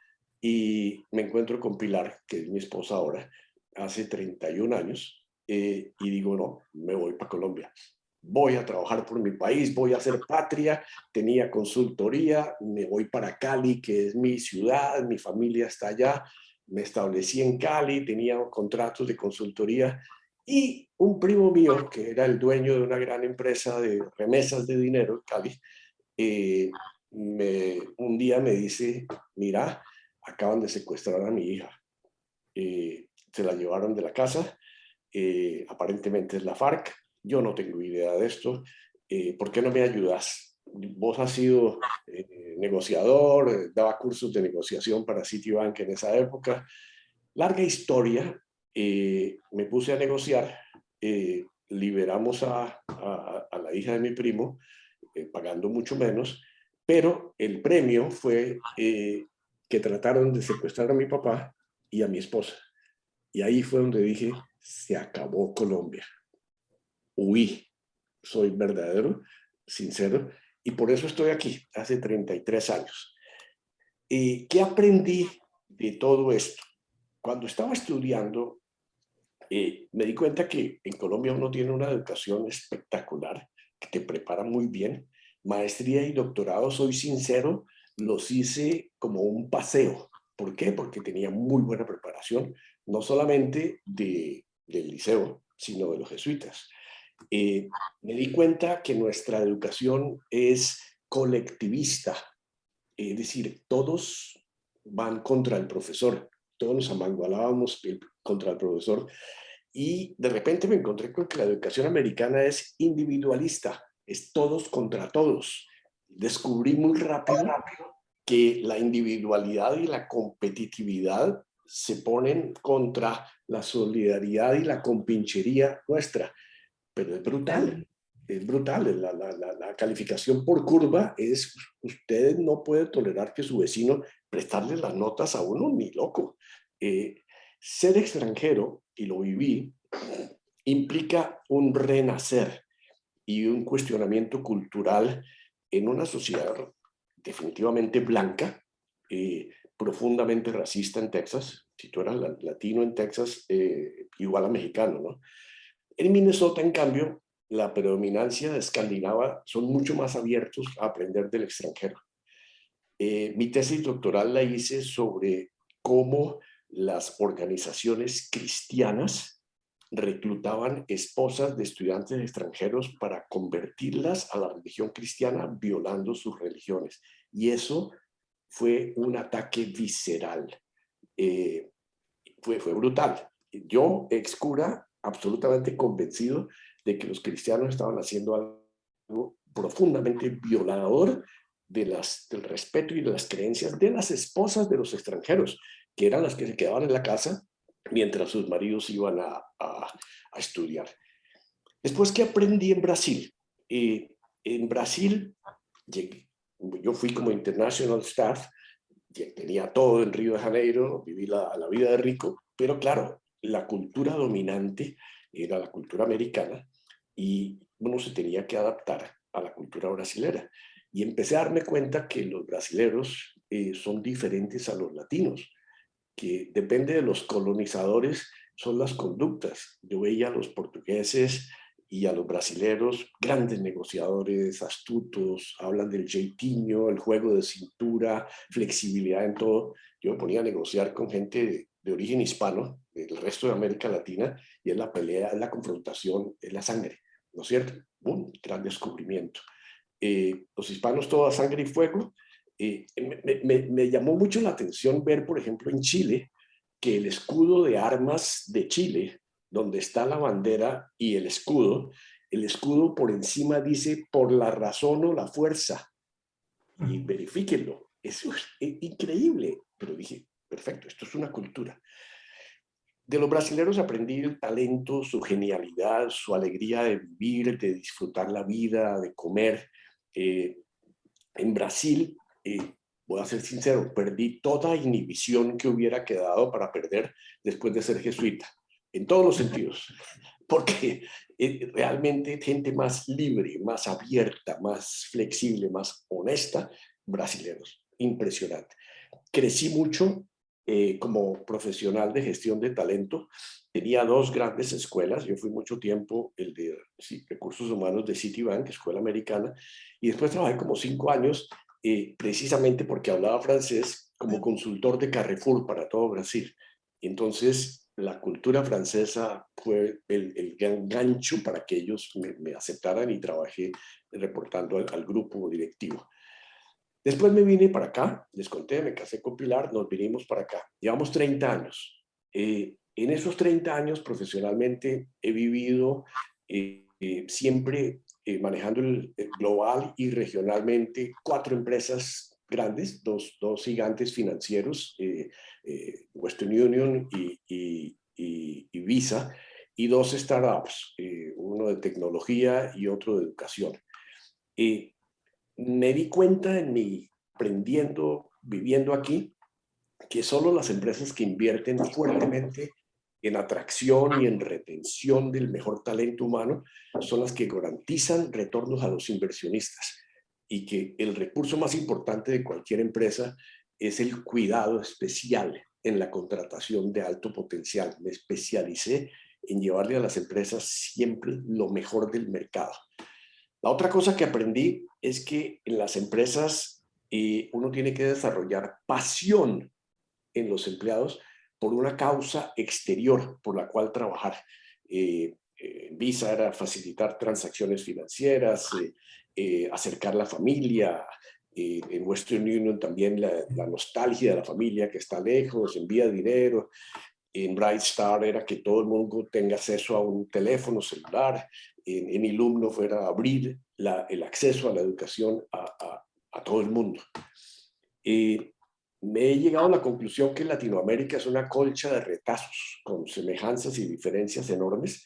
y me encuentro con Pilar, que es mi esposa ahora, hace 31 años, y digo, no, me voy para Colombia. Voy a trabajar por mi país, voy a hacer patria, tenía consultoría, me voy para Cali, que es mi ciudad, mi familia está allá, me establecí en Cali, tenía contratos de consultoría y un primo mío, que era el dueño de una gran empresa de remesas de dinero en Cali, un día me dice, mira, acaban de secuestrar a mi hija. Se la llevaron de la casa, aparentemente es la FARC, yo no tengo idea de esto, ¿por qué no me ayudas? Vos has sido negociador, daba cursos de negociación para Citibank en esa época. Larga historia, me puse a negociar, liberamos a la hija de mi primo, pagando mucho menos, pero el premio fue que trataron de secuestrar a mi papá y a mi esposa. Y ahí fue donde dije, se acabó Colombia. Huí, soy verdadero, sincero, y por eso estoy aquí, hace 33 años. ¿Qué aprendí de todo esto? Cuando estaba estudiando, me di cuenta que en Colombia uno tiene una educación espectacular, que te prepara muy bien. Maestría y doctorado, soy sincero, los hice como un paseo. ¿Por qué? Porque tenía muy buena preparación, no solamente del liceo, sino de los jesuitas. Me di cuenta que nuestra educación es colectivista, es decir, todos van contra el profesor, todos nos amangualábamos contra el profesor y de repente me encontré con que la educación americana es individualista, es todos contra todos. Descubrí muy rápido que la individualidad y la competitividad se ponen contra la solidaridad y la compinchería nuestra, pero es brutal. Es brutal, la calificación por curva es, usted no puede tolerar que su vecino prestarle las notas a uno ni loco. ser extranjero, y lo viví, implica un renacer y un cuestionamiento cultural en una sociedad definitivamente blanca, profundamente racista en Texas. Si tú eras latino en Texas, igual a mexicano, ¿no? En Minnesota, en cambio, la predominancia escandinava son mucho más abiertos a aprender del extranjero. Mi tesis doctoral la hice sobre cómo las organizaciones cristianas reclutaban esposas de estudiantes extranjeros para convertirlas a la religión cristiana violando sus religiones. Y eso fue un ataque visceral. Fue brutal. Yo, ex cura, absolutamente convencido de que los cristianos estaban haciendo algo profundamente violador del respeto y de las creencias de las esposas de los extranjeros, que eran las que se quedaban en la casa mientras sus maridos iban a estudiar. Después, ¿qué aprendí en Brasil? En Brasil, yo fui como international staff, tenía todo en Río de Janeiro, viví la vida de rico, pero claro, la cultura dominante era la cultura americana y uno se tenía que adaptar a la cultura brasilera. Y empecé a darme cuenta que los brasileros son diferentes a los latinos, que depende de los colonizadores, son las conductas. Yo veía a los portugueses y a los brasileros, grandes negociadores, astutos, hablan del jeitinho, el juego de cintura, flexibilidad en todo. Yo me ponía a negociar con gente de origen hispano, del resto de América Latina, y es la pelea, es la confrontación, es la sangre, ¿no es cierto? ¡Bum! Gran descubrimiento. Los hispanos, toda sangre y fuego. Me llamó mucho la atención ver, por ejemplo, en Chile, que el escudo de armas de Chile, donde está la bandera y el escudo por encima dice por la razón o la fuerza. Y verifíquenlo. Eso es increíble. Pero dije, perfecto, esto es una cultura. De los brasileños aprendí el talento, su genialidad, su alegría de vivir, de disfrutar la vida, de comer. En Brasil, voy a ser sincero, perdí toda inhibición que hubiera quedado para perder después de ser jesuita, en todos los sentidos, porque realmente gente más libre, más abierta, más flexible, más honesta, brasileños, impresionante. Crecí mucho como profesional de gestión de talento. Tenía dos grandes escuelas. Yo fui mucho tiempo el de recursos humanos de Citibank, escuela americana, y después trabajé como 5 años precisamente porque hablaba francés como consultor de Carrefour para todo Brasil. Entonces, la cultura francesa fue el gran gancho para que ellos me aceptaran y trabajé reportando al grupo directivo. Después me vine para acá, les conté, me casé con Pilar, nos vinimos para acá. Llevamos 30 años. En esos 30 años profesionalmente he vivido siempre manejando el global y regionalmente 4 empresas grandes, dos gigantes financieros, Western Union y Visa, y 2 startups, uno de tecnología y otro de educación. Me di cuenta en mi aprendiendo, viviendo aquí, que solo las empresas que invierten fuertemente en atracción y en retención del mejor talento humano son las que garantizan retornos a los inversionistas, y que el recurso más importante de cualquier empresa es el cuidado especial en la contratación de alto potencial. Me especialicé en llevarle a las empresas siempre lo mejor del mercado. La otra cosa que aprendí es que en las empresas uno tiene que desarrollar pasión en los empleados por una causa exterior por la cual trabajar. Visa era facilitar transacciones financieras, acercar la familia. En Western Union también la nostalgia de la familia que está lejos, envía dinero. En Bright Star era que todo el mundo tenga acceso a un teléfono celular. En Ilumno fuera abrir el acceso a la educación a todo el mundo. Me he llegado a la conclusión que Latinoamérica es una colcha de retazos con semejanzas y diferencias enormes,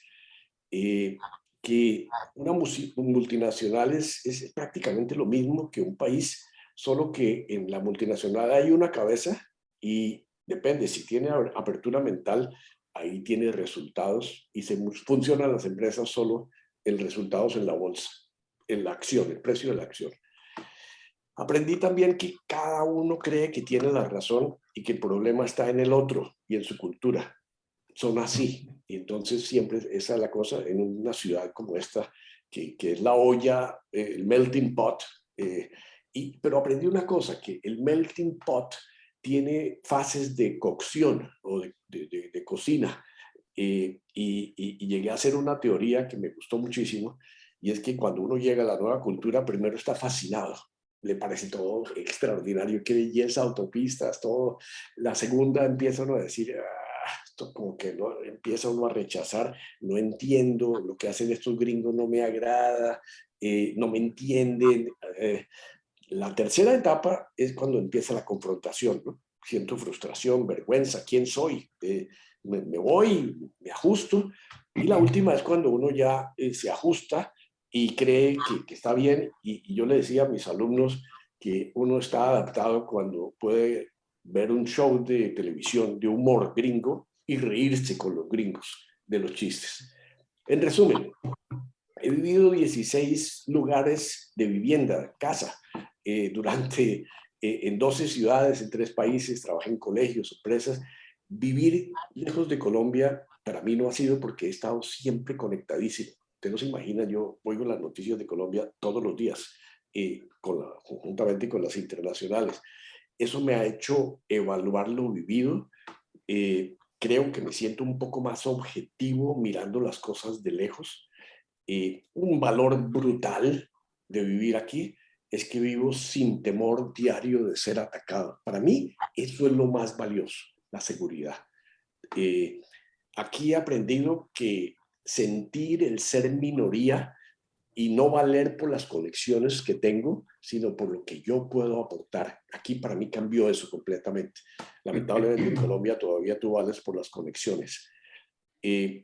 que una multinacional es prácticamente lo mismo que un país, solo que en la multinacional hay una cabeza y depende, si tiene apertura mental, ahí tiene resultados y funcionan las empresas solo en resultados en la bolsa, en la acción, el precio de la acción. Aprendí también que cada uno cree que tiene la razón y que el problema está en el otro y en su cultura. Son así. Y entonces siempre esa es la cosa en una ciudad como esta, que es la olla, el melting pot. Pero aprendí una cosa, que el melting pot tiene fases de cocción o de cocina. Y llegué a hacer una teoría que me gustó muchísimo, y es que cuando uno llega a la nueva cultura, primero está fascinado. Le parece todo extraordinario, qué belleza, autopistas, todo. La segunda empieza uno a decir, esto como que no, empieza uno a rechazar, no entiendo, lo que hacen estos gringos no me agrada, no me entienden. La tercera etapa es cuando empieza la confrontación, ¿no? Siento frustración, vergüenza, ¿quién soy? Me voy, me ajusto. Y la última es cuando uno ya se ajusta y cree que está bien. Y yo le decía a mis alumnos que uno está adaptado cuando puede ver un show de televisión de humor gringo y reírse con los gringos de los chistes. En resumen, he vivido 16 lugares de vivienda, casa, en 12 ciudades, en 3 países, trabajé en colegios, empresas. Vivir lejos de Colombia para mí no ha sido porque he estado siempre conectadísimo. Usted no se imagina, yo oigo las noticias de Colombia todos los días, conjuntamente con las internacionales. Eso me ha hecho evaluar lo vivido. Creo que me siento un poco más objetivo mirando las cosas de lejos. Un valor brutal de vivir aquí es que vivo sin temor diario de ser atacado. Para mí, eso es lo más valioso, la seguridad. Aquí he aprendido que sentir el ser minoría y no valer por las conexiones que tengo, sino por lo que yo puedo aportar. Aquí para mí cambió eso completamente. Lamentablemente en Colombia todavía tú vales por las conexiones.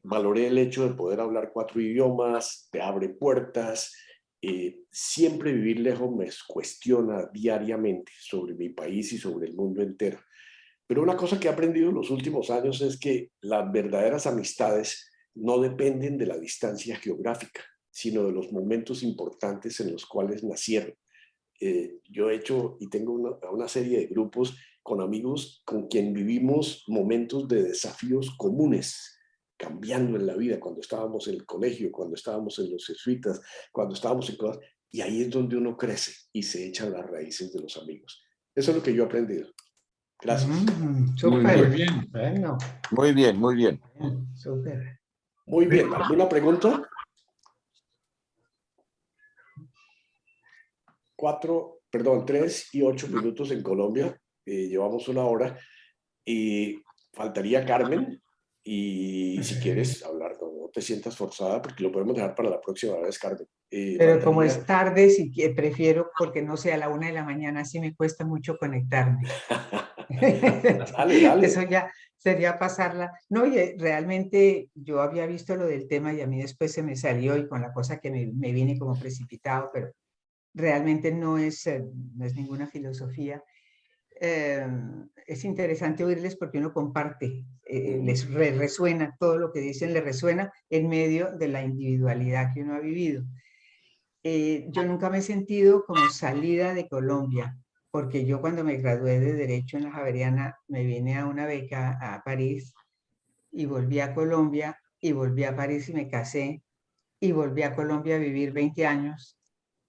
Valoré el hecho de poder hablar 4 idiomas, te abre puertas. Siempre vivir lejos me cuestiona diariamente sobre mi país y sobre el mundo entero. Pero una cosa que he aprendido en los últimos años es que las verdaderas amistades no dependen de la distancia geográfica, sino de los momentos importantes en los cuales nacieron. Yo he hecho y tengo una serie de grupos con amigos con quien vivimos momentos de desafíos comunes, cambiando en la vida, cuando estábamos en el colegio, cuando estábamos en los jesuitas, cuando estábamos en cosas, y ahí es donde uno crece y se echan las raíces de los amigos. Eso es lo que yo he aprendido. Gracias. Muy bien. Bueno, Muy bien, muy bien. súper. Muy bien. ¿Alguna pregunta? 3 y 8 minutos en Colombia. Llevamos 1 hora. Y faltaría Carmen. Y si quieres hablar, no te sientas forzada porque lo podemos dejar para la próxima vez, Carmen. Pero como es tarde, sí que prefiero, porque no sé, a la 1 de la mañana sí me cuesta mucho conectarme. Dale. Eso ya sería pasarla. No, y realmente yo había visto lo del tema y a mí después se me salió y con la cosa que me vine como precipitado, pero realmente no es ninguna filosofía. Es interesante oírles porque uno comparte, les resuena, todo lo que dicen les resuena en medio de la individualidad que uno ha vivido. Yo nunca me he sentido como salida de Colombia, porque yo cuando me gradué de Derecho en la Javeriana me vine a una beca a París y volví a Colombia y volví a París y me casé y volví a Colombia a vivir 20 años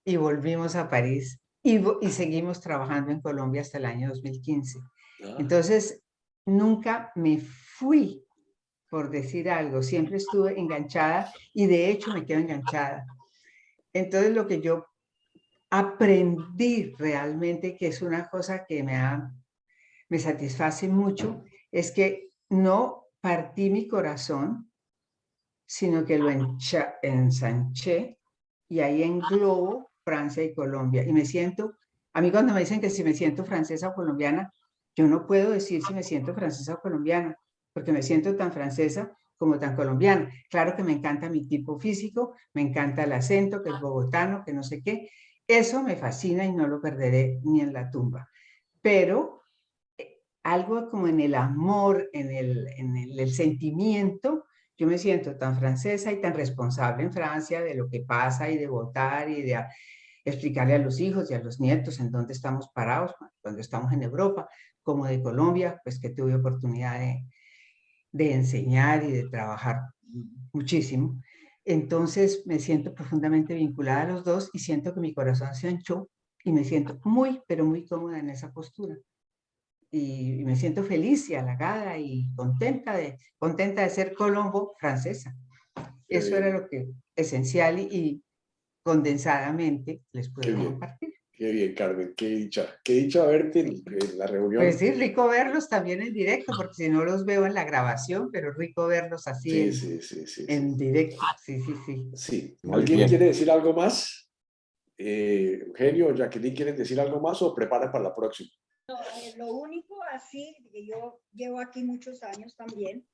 y volvimos a París y seguimos trabajando en Colombia hasta el año 2015. Entonces, nunca me fui, por decir algo, siempre estuve enganchada y de hecho me quedo enganchada. Entonces, lo que yo aprendí realmente, que es una cosa que me satisface mucho, es que no partí mi corazón, sino que lo ensanché y ahí englobo Francia y Colombia. Y me siento, a mí cuando me dicen que si me siento francesa o colombiana, yo no puedo decir si me siento francesa o colombiana, porque me siento tan francesa como tan colombiana. Claro que me encanta mi tipo físico, me encanta el acento, que es bogotano, que no sé qué. Eso me fascina y no lo perderé ni en la tumba. Pero algo como en el amor, en el sentimiento. Yo me siento tan francesa y tan responsable en Francia de lo que pasa y de votar y de explicarle a los hijos y a los nietos en dónde estamos parados cuando estamos en Europa, como de Colombia, pues que tuve oportunidad de enseñar y de trabajar muchísimo. Entonces me siento profundamente vinculada a los dos y siento que mi corazón se anchó y me siento muy, pero muy cómoda en esa postura. Y me siento feliz y halagada y contenta de ser Colombo francesa. Qué Eso bien. era lo que esencial y condensadamente les Qué puedo bien. compartir. Qué bien, Carmen, qué dicha verte en la reunión. Pues sí, rico verlos también en directo, porque si no los veo en la grabación, pero rico verlos así Sí. en directo. Sí. Sí. Muy ¿Alguien bien. quiere decir algo más? Eugenio o Jacqueline, ¿quieren decir algo más o preparan para la próxima? No, lo único así, que yo llevo aquí muchos años también,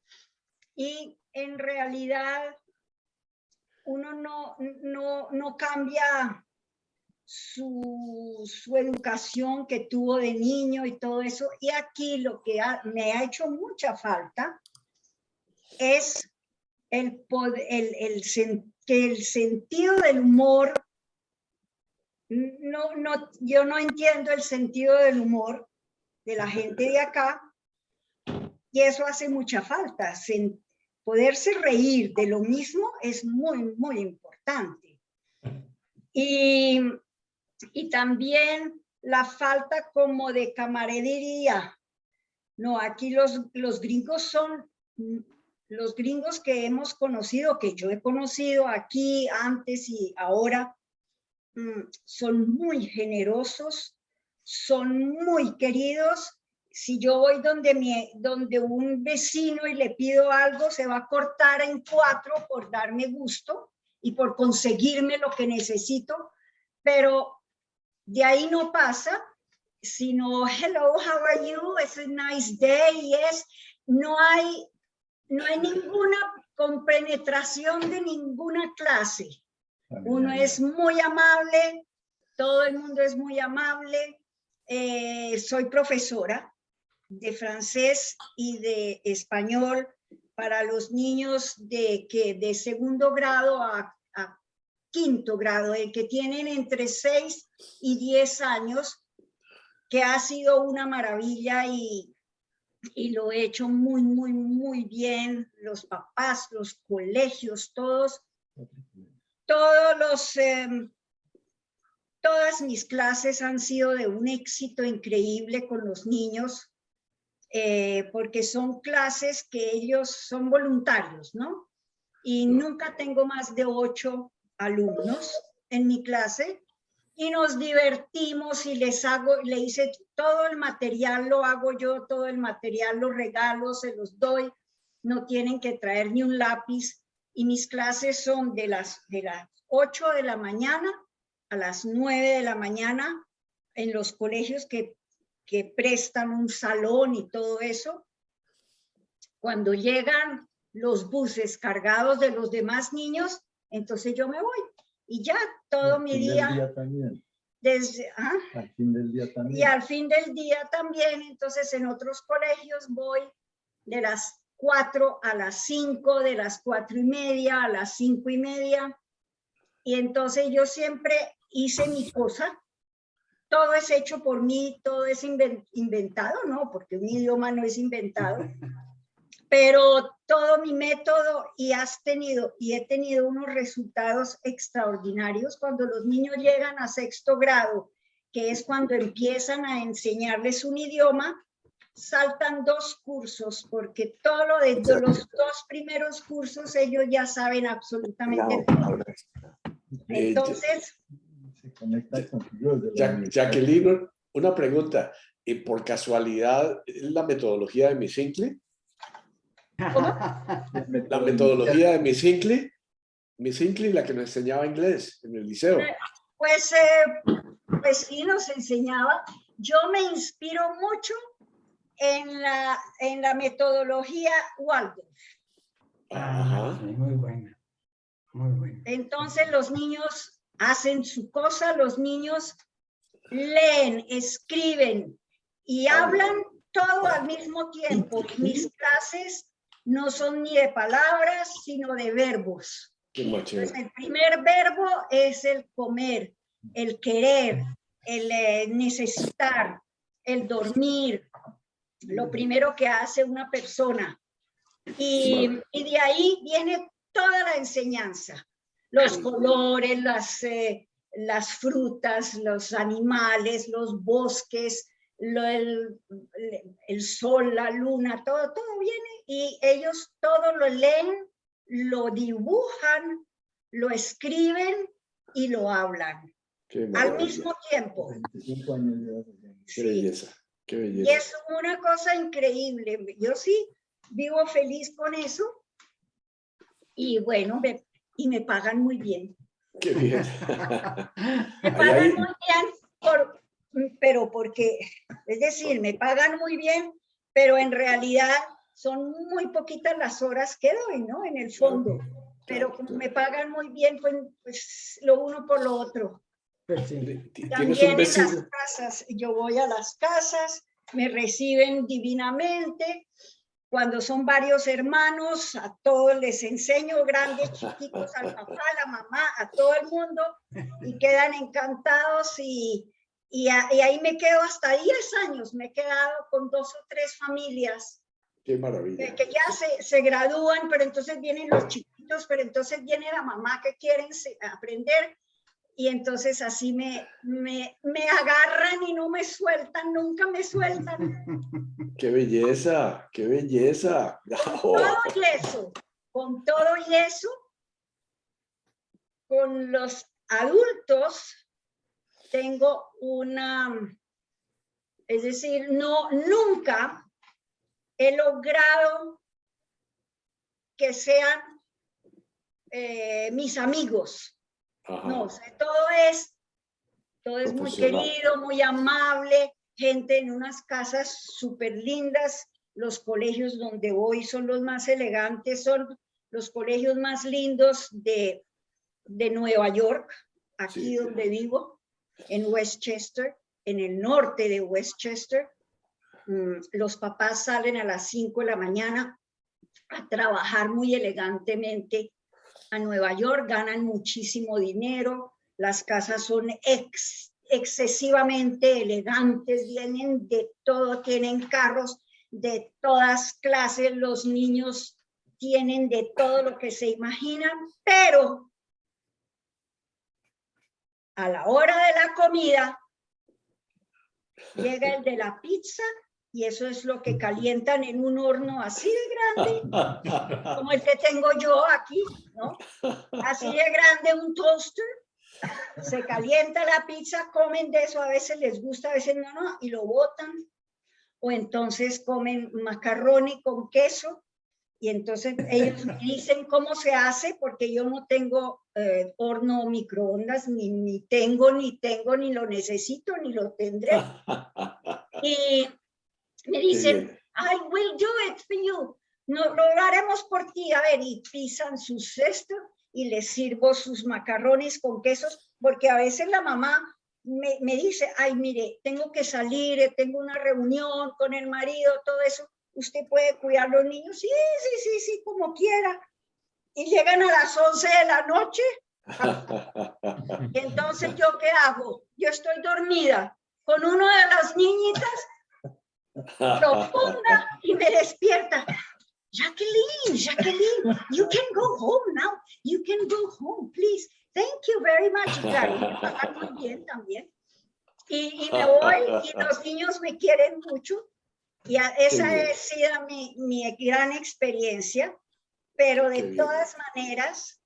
y en realidad uno no cambia su educación que tuvo de niño y todo eso, y aquí lo que me ha hecho mucha falta es que el sentido del humor, yo no entiendo el sentido del humor de la gente de acá, y eso hace mucha falta. Poderse reír de lo mismo es muy, muy importante. Y también la falta como de camaradería. No, aquí los gringos son, los gringos que hemos conocido, que yo he conocido aquí antes y ahora, son muy generosos, son muy queridos. Si yo voy donde un vecino y le pido algo, se va a cortar en 4 por darme gusto y por conseguirme lo que necesito, pero de ahí no pasa, sino hello, how are you, it's a nice day, yes. No hay ninguna compenetración de ninguna clase. Uno es muy amable, todo el mundo es muy amable. Soy profesora de francés y de español para los niños de segundo grado a quinto grado, que tienen entre 6 y 10 años, que ha sido una maravilla y lo he hecho muy, muy, muy bien. Los papás, los colegios, todas mis clases han sido de un éxito increíble con los niños, porque son clases que ellos son voluntarios, ¿no? Y nunca tengo más de 8 alumnos en mi clase, y nos divertimos y le hice todo el material, lo hago yo, todo el material lo regalo, se los doy, no tienen que traer ni un lápiz, y mis clases son de las 8 de la mañana a las 9 de la mañana en los colegios que prestan un salón y todo eso. Cuando llegan los buses cargados de los demás niños, entonces yo me voy y ya todo mi día desde al fin del día también. Y al fin del día también. Entonces en otros colegios voy de las 4 a las 5, de las 4:30 a las 5:30, y entonces yo siempre hice mi cosa. Todo es hecho por mí, todo es inventado, ¿no? Porque un idioma no es inventado. Pero todo mi método, y he tenido unos resultados extraordinarios cuando los niños llegan a 6º grado, que es cuando empiezan a enseñarles un idioma. Saltan 2 cursos, porque todo lo de los 2 primeros cursos ellos ya saben absolutamente todo. Entonces, Jacqueline, una pregunta. ¿Por casualidad la metodología de Miss Hinckley? ¿cómo? La metodología de Miss Hinckley, la que nos enseñaba inglés en el liceo. Pues sí, nos enseñaba. Yo me inspiro mucho en la metodología Waldorf. Ajá. Muy buena, muy buena. Entonces los niños hacen su cosa, los niños leen, escriben y hablan todo al mismo tiempo. Mis clases no son ni de palabras, sino de verbos. Qué más chévere. Entonces, el primer verbo es el comer, el querer, el necesitar, el dormir, lo primero que hace una persona. Y de ahí viene toda la enseñanza, los colores, las frutas, los animales, los bosques, el sol, la luna, todo viene y ellos todo lo leen, lo dibujan, lo escriben y lo hablan Qué al maravilla. mismo tiempo. 25 años llevas allá. Qué belleza. Qué Y belleza. es una cosa increíble. Yo sí vivo feliz con eso. Y bueno, me pagan muy bien. Qué bien. Me Ahí pagan hay- muy bien, pero porque, es decir, me pagan muy bien, pero en realidad son muy poquitas las horas que doy, ¿no? En el fondo. Pero como me pagan muy bien, pues lo uno por lo otro. Pues sí. ¿Tienes También un en las vecino? casas, yo voy a las casas, me reciben divinamente. Cuando son varios hermanos, a todos les enseño, grandes, chiquitos, al papá, a la mamá, a todo el mundo, y quedan encantados y ahí me quedo hasta 10 años, me he quedado con 2 o 3 familias Qué maravilla. que ya se gradúan, pero entonces vienen los chiquitos, pero entonces viene la mamá que quieren aprender. Y entonces así me agarran y no me sueltan, nunca me sueltan. Qué belleza. Qué belleza. Bravo. Con todo y eso, con los adultos tengo es decir, nunca he logrado que sean mis amigos. Ajá. No, o sea, todo es muy Profesional. querido, muy amable, gente en unas casas súper lindas. Los colegios donde voy son los más elegantes, son los colegios más lindos de Nueva York, aquí Sí. donde vivo, en Westchester, en el norte de Westchester. Los papás salen a las 5 de la mañana a trabajar muy elegantemente a Nueva York, ganan muchísimo dinero, las casas son excesivamente elegantes, vienen de todo, tienen carros de todas clases, los niños tienen de todo lo que se imaginan, pero a la hora de la comida llega el de la pizza y eso es lo que calientan en un horno así de grande, como el que tengo yo aquí, ¿no? Así de grande, un toaster. Se calienta la pizza, comen de eso, a veces les gusta, a veces no, y lo botan. O entonces comen macarroni con queso, y entonces ellos me dicen cómo se hace, porque yo no tengo horno o microondas, ni ni lo necesito, ni lo tendré. Y me dicen, I will do it for you. No, lo haremos por ti. A ver, y pisan su cesto y les sirvo sus macarrones con quesos, porque a veces la mamá me dice, ay, mire, tengo que salir, tengo una reunión con el marido, todo eso. ¿Usted puede cuidar a los niños? Sí, como quiera. Y llegan a las 11 de la noche. Y entonces, ¿yo qué hago? Yo estoy dormida con uno de las niñitas profunda y me despierta. Jacqueline, you can go home now. You can go home, please. Thank you very much. Y claro, me pagan muy bien también. Y me voy y los niños me quieren mucho. Y esa ha sido mi gran experiencia. Pero de todas maneras,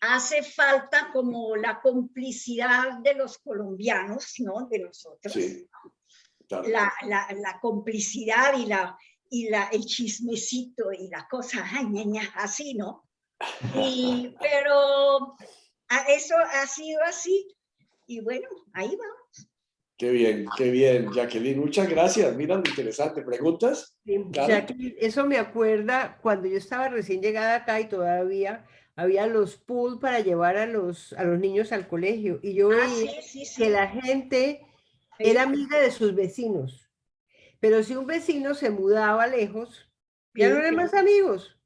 hace falta como la complicidad de los colombianos, ¿no? De nosotros. Sí, claro. La complicidad y el chismecito y la cosa, ay, ñaña, así, ¿no? Pero eso ha sido así. Y bueno, ahí vamos. Qué bien, Jacqueline. Muchas gracias. Mira lo interesante. ¿Preguntas? Jacqueline, eso me acuerda cuando yo estaba recién llegada acá y todavía había los pool para llevar a los niños al colegio. Y yo veía sí. que la gente era amiga de sus vecinos. Pero si un vecino se mudaba lejos, ya no eran más amigos,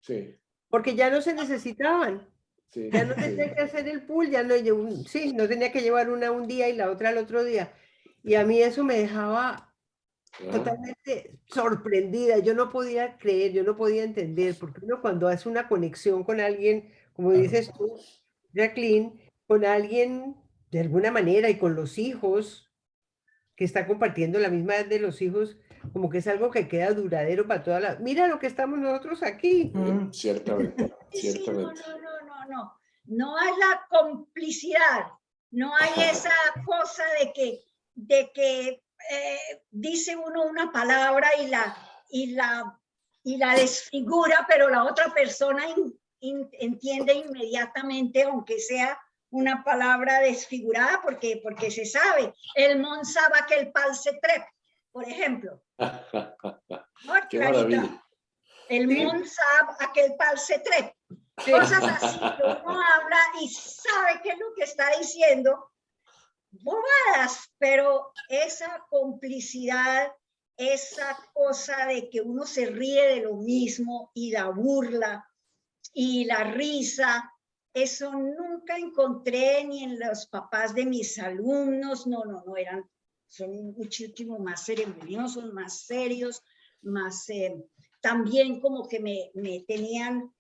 Sí, porque ya no se necesitaban. sí, Ya no sí. tenía que hacer el pool, ya no, sí, no tenía que llevar una un día y la otra al otro día. Y a mí eso me dejaba Ajá. totalmente sorprendida. Yo no podía creer, yo no podía entender, porque uno cuando hace una conexión con alguien, como dices tú, Jacqueline, con alguien de alguna manera y con los hijos, que está compartiendo la misma edad de los hijos, como que es algo que queda duradero para toda la... Mira lo que estamos nosotros aquí. Ciertamente, Sí, sí, no, ciertamente. no. No hay la complicidad, no hay esa cosa de que dice uno una palabra y la desfigura, pero la otra persona entiende inmediatamente, aunque sea una palabra desfigurada, porque se sabe. El mon sabe que el pal se trep, por ejemplo. ¿No? Qué Clarita. maravilla. El Sí. mon sabe a que el pal se trep. Sí. Cosas así que uno habla y sabe qué es lo que está diciendo. Bobadas, pero esa complicidad, esa cosa de que uno se ríe de lo mismo y la burla y la risa, eso nunca encontré ni en los papás de mis alumnos. No, son muchísimo más ceremoniosos, más serios, más también como que me tenían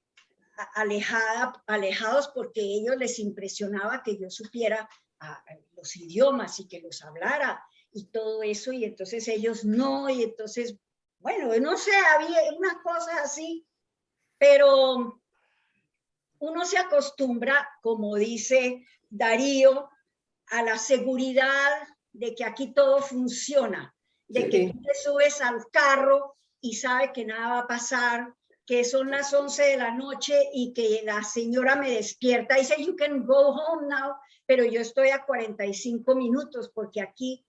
alejados porque a ellos les impresionaba que yo supiera los idiomas y que los hablara y todo eso, y entonces ellos no, y entonces, bueno, no sé, había una cosa así, pero uno se acostumbra, como dice Darío, a la seguridad de que aquí todo funciona, de que tú te subes al carro y sabes que nada va a pasar, que son las 11 de la noche y que la señora me despierta y dice, you can go home now, pero yo estoy a 45 minutos porque aquí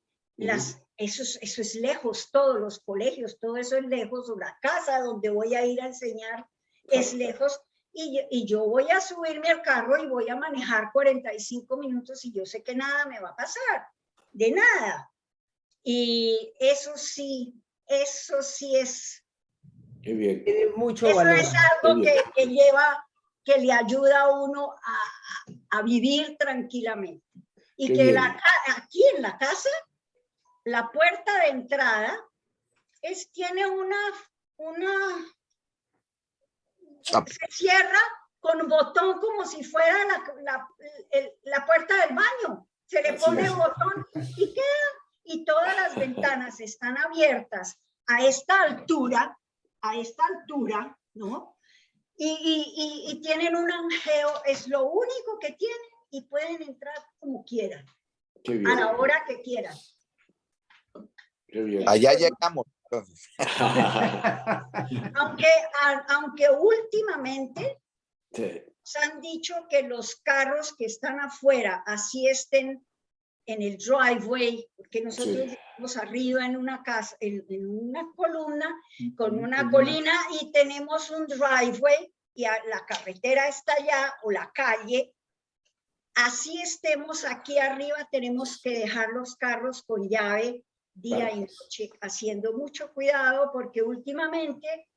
eso es lejos, todos los colegios, todo eso es lejos, o la casa donde voy a ir a enseñar es lejos, y yo voy a subirme al carro y voy a manejar 45 minutos y yo sé que nada me va a pasar, de nada. Y eso sí es... Qué bien. Tiene mucho Eso valor. es algo que le ayuda a uno a vivir tranquilamente. Y Qué que bien. aquí en la casa, la puerta de entrada tiene se cierra con botón como si fuera la puerta del baño. Se le Así pone es. botón y queda. Y todas las ventanas están abiertas a esta altura, ¿no? Y tienen un angeo, es lo único que tienen, y pueden entrar como quieran, Qué bien. a la hora que quieran. Qué bien. Allá llegamos. Entonces. Aunque últimamente Sí. nos han dicho que los carros que están afuera, así estén en el driveway, porque nosotros vivimos arriba en una casa, en una columna, con una colina, y tenemos un driveway, y la carretera está allá, o la calle. Así estemos aquí arriba, tenemos que dejar los carros con llave día y noche, haciendo mucho cuidado, porque últimamente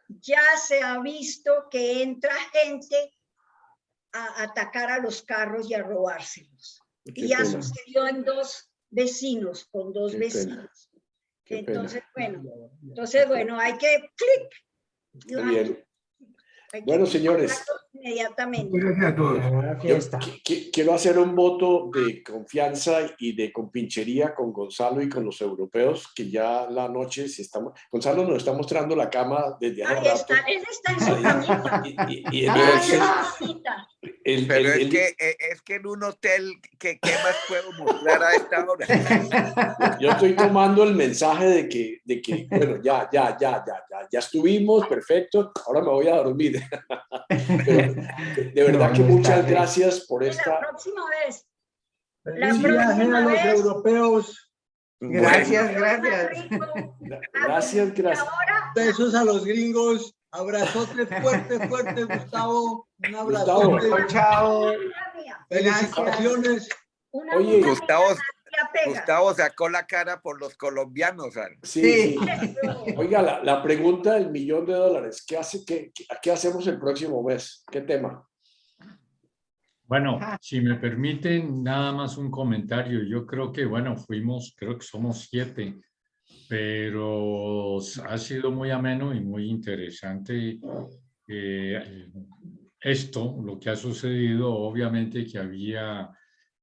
ya se ha visto que entra gente a atacar a los carros y a robárselos. Y ya sucedió en dos vecinos, con dos vecinos. Entonces, bueno, hay que clic. Qué bien. Bueno, señores. Inmediatamente. Gracias a todos. Buena fiesta. Quiero hacer un voto de confianza y de compinchería con Gonzalo y con los europeos, que ya la noche, si estamos... Gonzalo nos está mostrando la cama desde hace rato. Él está en su camita. Y entonces... Pero es que en un hotel, ¿qué más puedo mostrar a esta hora? Yo estoy tomando el mensaje de que bueno, ya estuvimos, perfecto, ahora me voy a dormir. Pero de verdad que muchas gracias por esta... La próxima vez. Feliz viaje a los europeos. Gracias. Gracias. Besos a los gringos. Abrazote fuerte, Gustavo. Un abrazo. Chao. Felicitaciones. Oye, Gustavo, Todavía pega. Gustavo sacó la cara por los colombianos, Ana. Sí, sí. Oiga, la pregunta del $1.000.000. ¿Qué hacemos el próximo mes? ¿Qué tema? Bueno, si me permiten, nada más un comentario. Yo creo que, bueno, creo que somos 7, pero ha sido muy ameno y muy interesante esto, lo que ha sucedido. Obviamente que había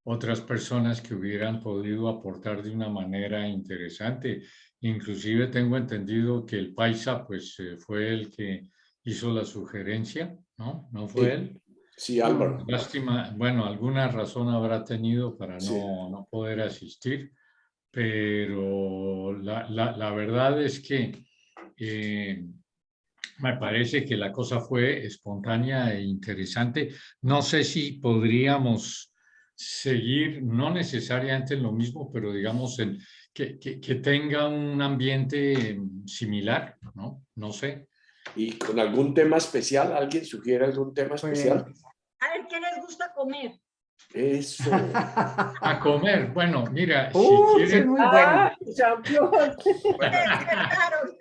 otras personas que hubieran podido aportar de una manera interesante. Inclusive tengo entendido que el Paisa, pues, fue el que hizo la sugerencia, ¿no? ¿No fue Sí. él? Sí, Álvaro. Lástima, bueno, alguna razón habrá tenido para Sí. no poder asistir, pero la verdad es que me parece que la cosa fue espontánea e interesante. No sé si podríamos seguir, no necesariamente en lo mismo, pero digamos que tenga un ambiente similar, ¿no? No sé. ¿Y con algún tema especial? ¿Alguien sugiere algún tema especial? A ver, ¿qué les gusta comer? Eso. A comer, bueno, mira, si Eso es quieren, muy bueno. Jean-Claude. Despertaron.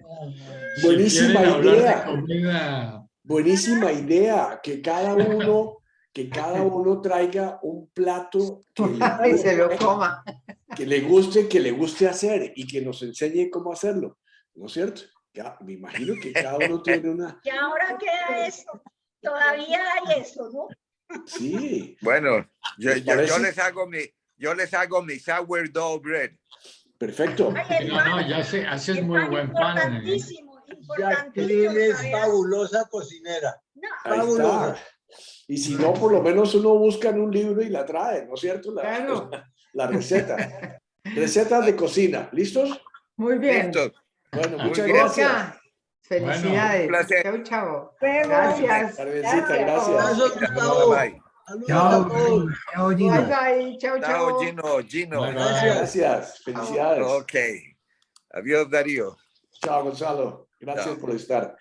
Buenísima si quieren hablar idea. de comida, Buenísima idea. Que cada uno traiga un plato Y se lo coma. que le guste hacer y que nos enseñe cómo hacerlo. ¿No es cierto? Ya, me imagino que cada uno tiene una... Y ahora queda eso. Todavía hay eso, ¿no? Sí. Bueno, yo parece? les hago mi sourdough bread. Perfecto. Ay, el pan, ya haces el muy pan buen pan. importantísimo, Jacqueline importantísimo. es ¿sabes? fabulosa cocinera. No, Ahí Fabulosa. está. Y si no, por lo menos uno busca en un libro y la trae, ¿no es cierto? Claro. La receta. Recetas de cocina. ¿Listos? Muy bien. Listo. Bueno, Muy muchas bien. gracias. Boca, felicidades. un placer. Chau, chau. Luego. Gracias. Carmencita, gracias. Abrazos, Bye, Gustavo. bye. Saludos Chao, a todos. chao, Bye, Gino. bye. Chau, Chao, chau. Gino. Bye, bye. Gracias. Gracias. Felicidades. Ok. Adiós, Darío. Chao, Gonzalo. Gracias Chao. por estar.